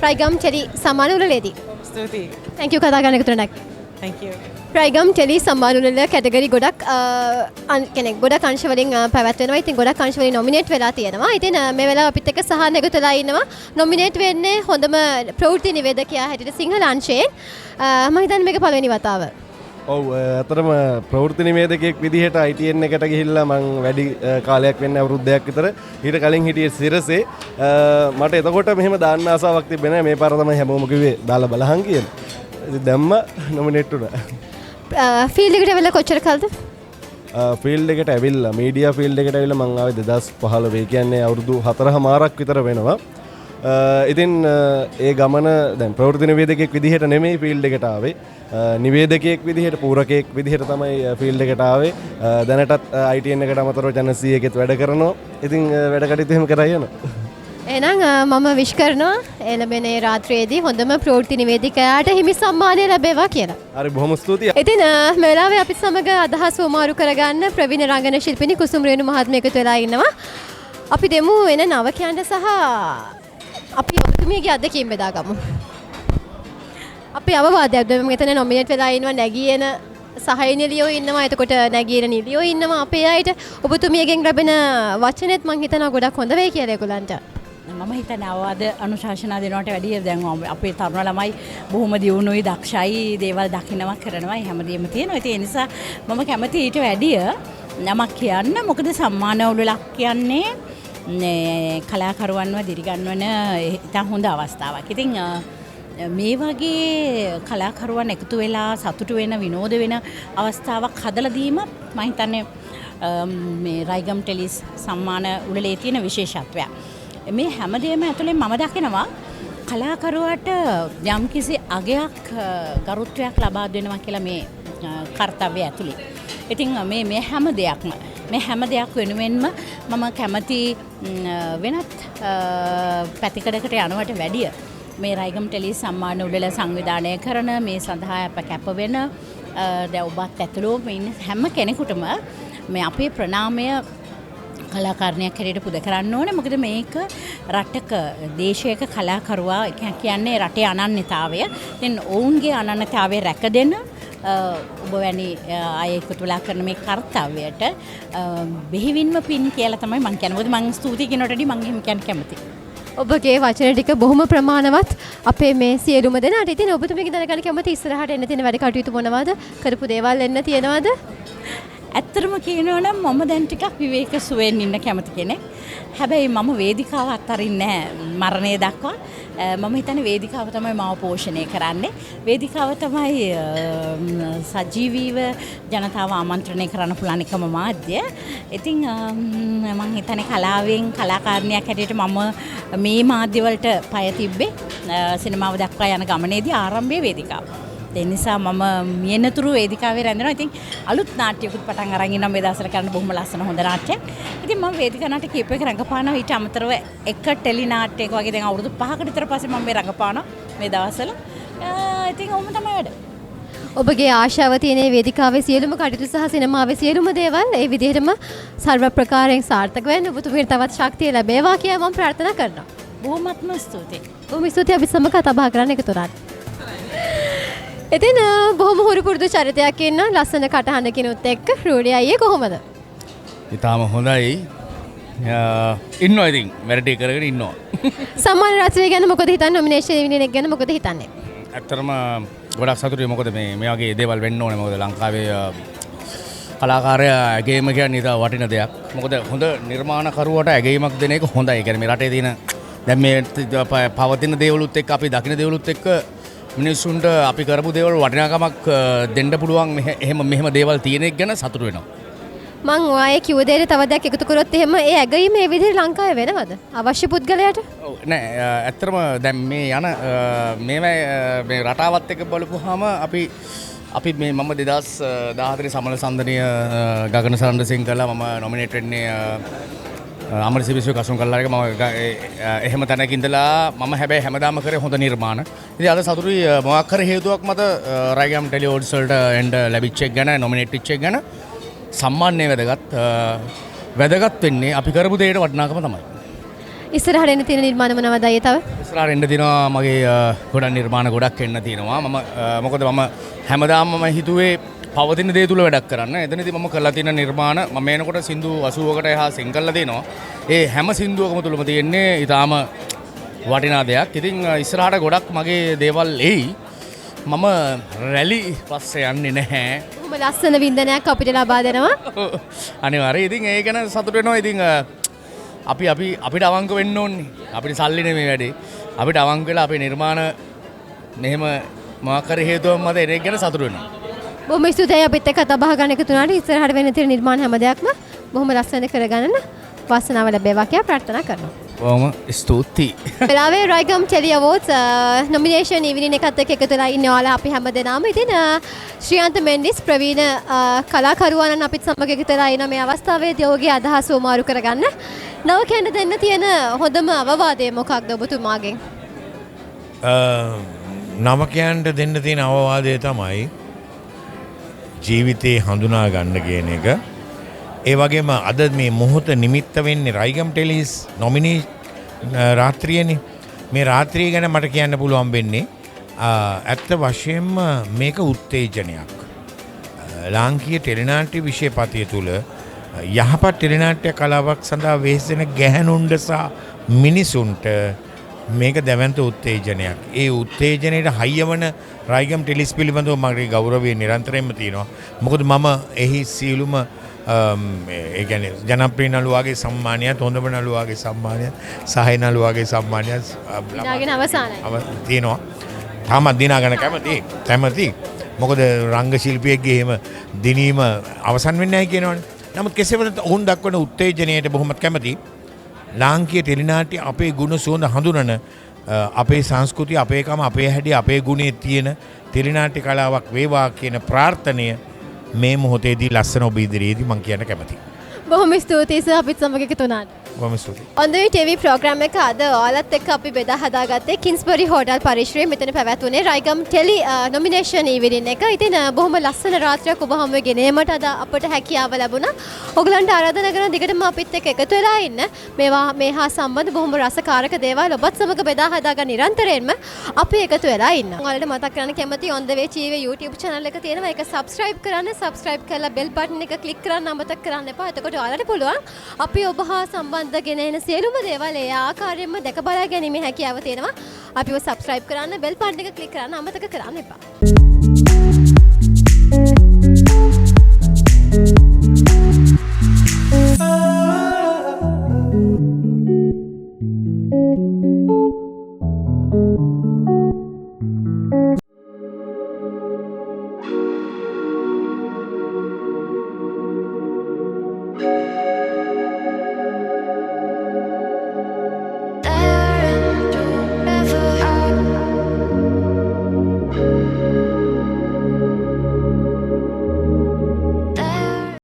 රයිගම් ටෙලි සම්මාන උළෙලේදී. ස්තුතියි. thank you කතා කරන්න එකතු වෙනක්. thank you. රයිගම් ටෙලි සම්මාන උළෙල කැටගරි ගොඩක් කෙනෙක් ගොඩක් අංශ වලින් පැවැත්වෙනවා. ඉතින් ගොඩක් අංශ වලින් නොමිනේට් වෙලා තියෙනවා. ඉතින් මේ වෙලාව අපිත් එක්ක සහන් එකතු වෙලා ඉන්නවා. නොමිනේට් වෙන්නේ හොඳම ප්‍රවෘත්ති නිවේදකයා හැටියට සිංහල අංශයෙන්. මම හිතන්නේ මේක පළවෙනි වතාව. ඔව් අතරම ප්‍රවෘත්ති නිවේදකයෙක් විදිහට ITN එකට ගිහිල්ලා මං වැඩි කාලයක් වෙන්නේ අවුරුද්දයක් විතර. ඊට කලින් හිටියේ සිරසේ. මට එතකොට මෙහෙම දාන්න ආසාවක් තිබ්බේ නැහැ. මේ පාර තමයි හැමෝම කිව්වේ දාලා බලහන් කියලා. ඉතින් දැම්ම නොමිනේට් වුණා. ෆීල්ඩ් එකට ඇවිල්ලා කොච්චර කාලද? ෆීල්ඩ් එකට ඇවිල්ලා මීඩියා ෆීල්ඩ් එකට ඇවිල්ලා මං ආවේ 2015. ඒ කියන්නේ අවුරුදු 4මාරක් විතර වෙනවා. ඉතින් ඒ ගමන දැන් ප්‍රවෘත්ති නිවේදකයෙක් විදිහට නෙමෙයි ෆීල්ඩ් එකට ආවේ. නිවේදකයෙක් විදිහට පූරකයෙක් විදිහට තමයි ෆීල්ඩ් එකට ආවේ. දැනටත් ITN එකට අමතරව channel 100 එකෙත් වැඩ කරනවා. ඉතින් වැඩ කටයුතු එහෙම කරා යනවා. එහෙනම් මම විශ් කරනවා එළඹෙන රාත්‍රියේදී හොඳම ප්‍රවෘත්ති නිවේදිකයාට හිමි සම්මානය ලැබේවා කියලා. හරි බොහොම ස්තුතියි. ඉතින් මේ වෙලාවේ අපිත් සමග අදහස් වමාරු කරගන්න ප්‍රවීණ රංගන ශිල්පිනී කුසුම් රේණු මහත්මිය එකතු වෙලා ඉන්නවා. අපි දෙමු එන නවකයන්ට සහ අපි ඔබතුමියගේ අත්දැකීම් බෙදාගමු. අපි අවවාදයක් දෙමු. මෙතන නොමිනේට් වෙලා ඉන්නවා නැගීන සහය නිලියෝ ඉන්නවා. එතකොට නැගීන නිලියෝ ඉන්නවා. අපේ අයට ඔබතුමියගෙන් ලැබෙන වචනෙත් මං හිතනවා ගොඩක් හොඳ වෙයි කියලා ඒගොල්ලන්ට. මම හිතන්නේ අවවාද අනුශාසනා දෙනවට වැඩිය දැන් අපේ තරුණ ළමයි බොහොම දියුණුයි දක්ෂයි දේවල් දකින්නවා කරනවා හැමදේම තියෙනවා. ඒ නිසා මම කැමති ඊට වැඩිය නමක් කියන්න. මොකද සම්මාන උළෙලක් කියන්නේ කලාකරුවන්ව දිරිගන්වන ඉතා හොඳ අවස්ථාවක්. ඉතින් මේ වගේ කලාකරුවන් එකතු වෙලා සතුටු වෙන විනෝද වෙන අවස්ථාවක් හදලා දීම මම හිතන්නේ මේ රයිගම් ටෙලිස් සම්මාන උළෙලේ තියෙන විශේෂත්වයක්. මේ හැමදේම ඇතුලේ මම දකිනවා කලාකරුවාට යම්කිසි අගයක් ගරුත්වයක් ලබා දෙනවා කියලා මේ කාර්යය ඇතුලේ. ඉතින් මේ හැම දෙයක් වෙනුවෙන්ම මම කැමති වෙනත් පැතිකඩකට යනවට වැඩිය මේ රයිගම් ටෙලිස් සම්මාන උළෙල සංවිධානය කරන මේ සඳහා අප කැප වෙන දැන් ඔබත් ඇතුළු ඉන්න හැම කෙනෙකුටම මේ අපේ ප්‍රණාමය කලාකාරණයක් හැටියට පුද කරන්න ඕනේ. මොකද මේක රටක දේශයක කලාකරුවා කියන්නේ රටේ අනන්‍යතාවය. ඉතින් ඔවුන්ගේ අනන්‍යතාවය රැකදෙන ඔබ වැනි අය එකතු වෙලා කරන මේ කාර්යයට බෙහෙවින්ම පින් කියලා තමයි මම කියන්නේ. මොකද මම ස්තුතියි කියනකොටදී මම එහෙම කියන්න කැමතියි. ඔබගේ වචන ටික බොහොම ප්‍රමාණවත් අපේ මේ සියලුම දෙනාට. ඉතින් ඔබතුමීගෙන් දැනගන්න කැමති ඉස්සරහට එන්න තියෙන වැඩ කටයුතු මොනවද? කරපු දේවල් එන්න තියෙනවද? ඇත්තටම කියනවා නම් මම දැන් ටිකක් විවේක සුවෙන් ඉන්න කැමති කෙනෙක්. හැබැයි මම වේදිකාව අත්හරින්නේ නැහැ මරණය දක්වා. මම හිතන්නේ වේදිකාව තමයි මාව පෝෂණය කරන්නේ. වේදිකාව තමයි සජීවීව ජනතාව ආමන්ත්‍රණය කරන්න පුළුවන් එකම මාධ්‍ය. ඉතින් මම හිතන්නේ කලාවෙන් කලාකාරණයක් හැටියට මම මේ මාධ්‍ය වලට පය තිබ්බේ සිනමාව දක්වා යන ගමනේදී ආරම්භයේ වේදිකාව. ඒ නිසා මම මියනතුරු වේදිකාවේ රැඳෙනවා. ඉතින් අලුත් නාට්‍යයකට පටන් අරන් ඉන්නවා මේ දවස්වල කරන්න බොහොම ලස්සන හොඳ නාට්‍යයක්. ඉතින් මම වේදිකා නාට්‍ය කීපයක රඟපානවා. ඊට අමතරව එක ටෙලි නාට්‍යයක වගේ දැන් අවුරුදු 5කට විතර පස්සේ මම මේ රඟපානවා මේ දවස්වල. ඉතින් ඔහොම තමයි වැඩ. ඔබගේ ආශාව තියෙන වේදිකාවේ සියලුම කටයුතු සහ සිනමාවේ සියලුම දේවල් ඒ විදිහටම සර්ව ප්‍රකාරයෙන් සාර්ථක වෙන්න ඔබතුමීට තවත් ශක්තිය ලැබේවා කියලා මම ප්‍රාර්ථනා කරනවා. බොහොමත්ම ස්තුතියි. බොහොම ස්තුතියි අපි සමග කතා බහ කරන්න එකතු වුණාට. ඉතින් බොහොම හුරු පුරුදු චරිතයක් ඉන්න ලස්සන කටහඬකිනුත් එක්ක රූඩි අයියේ කොහොමද? ඉතාලම හොඳයි. ඉන්නවා ඉතින් වැඩ ටික කරගෙන ඉන්නවා. සම්මාන රාත්‍රිය ගැන මොකද හිතන්නේ? නොමිනේෂන් ඉවිනින් එක ගැන මොකද හිතන්නේ? ඇත්තටම ගොඩක් සතුටුයි. මොකද මේ වගේ දේවල් වෙන්න ඕනේ. මොකද ලංකාවේ කලාකාරයා ඇගීම කියන්නේ ඉතා වටින දෙයක්. මොකද හොඳ නිර්මාණකරුවට ඇගීමක් දෙන එක හොඳයි. ඒ කියන්නේ මේ රටේ තියෙන දැන් මේ පවතින දේවලුත් එක්ක අපි දකින දේවලුත් එක්ක මිනිස්සුන්ට අපි කරපු දේවල් වටිනාකමක් දෙන්න පුළුවන්. මෙහෙම දේවල් තියෙන එක ගැන සතුටු වෙනවා. මං ඔයාගේ කිව්ව දේට තව දෙයක් එකතු කරොත් එහෙම ඒ ඇගීම මේ විදිහට ලංකාවේ වෙනවද? අවශ්‍ය පුද්ගලයාට? නෑ ඇත්තටම දැන් මේ යන මේ රටාවත් එක්ක බලපුවාම අපි මේ මම 2014 සමන සම්දනීය ගගන සරණසිංහලා මම නොමිනේට් වෙන්නේ අමරසිරි විශ්ව කසුන් කල්ලාරේක මම එහෙම තැනක ඉඳලා මම හැබැයි හැමදාම කරේ හොඳ නිර්මාණ. ඉතින් අද සතුටුයි මොකක් හරි හේතුවක් මත රයිගම් ටෙලි ඕඩ්ස් වලට එන්න ලැබිච්ච එක ගැන නොමිනේට් වෙච්ච එක ගැන සම්මානය වැදගත් වෙන්නේ අපි කරපු දෙයට වටිනාකම තමයි. ඉස්සරහට එන්න තියෙන නිර්මාණ මොනවද අයියේ තව? ඉස්සරහට එන්න තියෙනවා මගේ ගොඩක් නිර්මාණ ගොඩක් එන්න තියෙනවා. මොකද මම හැමදාම මම හිතුවේ පවතින දේ තුල වැඩක් කරන්න. එතනදී මම කරලා තියෙන නිර්මාණ මම එනකොට සින්දු 80කට එහා සිං කරලා දෙනවා. ඒ හැම සින්දුවකම තුලම තියෙන්නේ ඊටාම වටිනා දෙයක්. ඉතින් ඉස්සරහට ගොඩක් මගේ දේවල් එයි. මම රැලි පස්සේ යන්නේ නැහැ. බොහොම ලස්සන වින්දනයක් අපිට ලබා දෙනවා. අනිවාර්යයෙන්. ඉතින් ඒ ගැන සතුටු වෙනවා. ඉතින් අපිට අවංක වෙන්න ඕනේ. අපිට සල්ලි නෙමෙයි වැඩේ. අපිට අවංක වෙලා අපේ නිර්මාණ මෙහෙම මොකක් හරි හේතුවක් මත එන එක ගැන සතුටු වෙනවා. බොහොම ස්තුතියි අපිත් එක්ක කතා බහ ගන්න එකතු වුණාට. ඉස්සරහට වෙන්න තියෙන නිර්මාණ හැම දෙයක්ම බොහොම ලස්සන කරගන්න වාසනාව ලැබේවා කියලා ප්‍රාර්ථනා කරනවා. බොහොම ස්තුතියි. වෙලාවේ රයිගම් ටෙලි අවෝඩ්ස් නොමිනේෂන් ඉවිනින් එකත් එක්ක එකතු වෙලා ඉන්නේ ඔයාලා අපි හැමදෙනාම. ඉතින් ශ්‍රියන්ත මෙන්ඩිස් ප්‍රවීණ කලාකරුවන් අපිත් සමග එකතු වෙලා ඉන්න මේ අවස්ථාවේදී ඔහුගේ අදහස උමාරු කරගන්න. නවකයන්ට දෙන්න තියෙන හොඳම අවවාදය මොකක්ද ඔබතුමාගෙන්? නවකයන්ට දෙන්න තියෙන අවවාදය තමයි ජීවිතේ හඳුනා ගන්න කියන එක. ඒ වගේම අද මේ මොහොත නිමිත්ත වෙන්නේ රයිගම් ටෙලිස් නොමිනී රාත්‍රියනේ. මේ රාත්‍රිය ගැන මට කියන්න පුළුවන් වෙන්නේ ඇත්ත වශයෙන්ම මේක උත්තේජනයක්. ලාංකීය ටෙලිනාට්‍ය විෂයපතිය තුල යහපත් ටෙලිනාට්‍ය කලාවක් සඳහා වෙහෙසෙන ගැහැණුන්ට සහ මිනිසුන්ට මේක දැවැන්ත උත්තේජනයක්. ඒ උත්තේජනයට හයියවන රයිගම් ටෙලිස් පිළිබඳව මගේ ගෞරවය නිරන්තරයෙන්ම තියෙනවා. මොකද මම එහි සියලුම ඒ කියන්නේ ජනප්‍රිය නළුවාගේ සම්මානයත් හොඳම නළුවාගේ සම්මානයත් සහය නළුවාගේ සම්මානයත් දිනාගෙන අවසానයි. තියෙනවා. තාමත් දිනාගෙන කැමති. මොකද රංග ශිල්පියෙක්ගේ එහෙම දිනීම අවසන් වෙන්නේ නැහැ කියනවනේ. නමුත් කෙසේ වෙතත් ඔවුන් දක්වන උත්තේජනයට බොහොමත් කැමති. ලාංකීය ටෙලිනාට්‍ය අපේ ගුණ සුවඳ හඳුනන අපේ සංස්කෘතිය අපේකම අපේ හැඩය අපේ ගුණේ තියෙන ටෙලිනාට්‍ය කලාවක් වේවා කියන ප්‍රාර්ථනය මේ මොහොතේදී ලස්සන ඔබ ඉදිරියේදී මම කියන්න කැමතියි. බොහොම ස්තුතියි සර් අපිත් සමග එකතු වුණාට. බොහොම ස්තුතියි. On the way TV program එක අද ඔයාලත් එක්ක අපි බෙදා හදාගත්තේ කින්ස්බරි හෝටල් පරිශ්‍රයේ මෙතන පැවැත්වුණේ රයිගම් ටෙලි නොමිනේෂන් ඉවෙන්ට් එක. ඉතින් බොහොම ලස්සන රාත්‍රියක් ඔබ හමුවේ ගෙනීමට අද අපට හැකියාව ලැබුණා. ඔයගලන්ට ආරාධනා කරන දිගටම අපිත් එක්ක එකතු වෙලා ඉන්න. මේ හා සම්බන්ධ බොහොම රසකාරක දේවල් ඔබත් සමග බෙදා හදාගන්න නිරන්තරයෙන්ම අපි එකතු වෙලා ඉන්න. ඔයාලට මතක් කරන්න කැමති On the way TV YouTube channel එක තියෙනවා. ඒක subscribe කරන්න. subscribe කරලා bell button එක click කරන්න අමතක කරන්න එපා. එතකොට ඔයාලට පුළුවන් අපි ඔබ හා සම්බන්ධ ගෙන එන සියලුම දේවල් ඒ ආකාරයෙන්ම දැක බලා ගැනීමේ හැකියාව තියෙනවා. අපිව subscribe කරන්න bell button එක click කරන්න අමතක කරන්න එපා.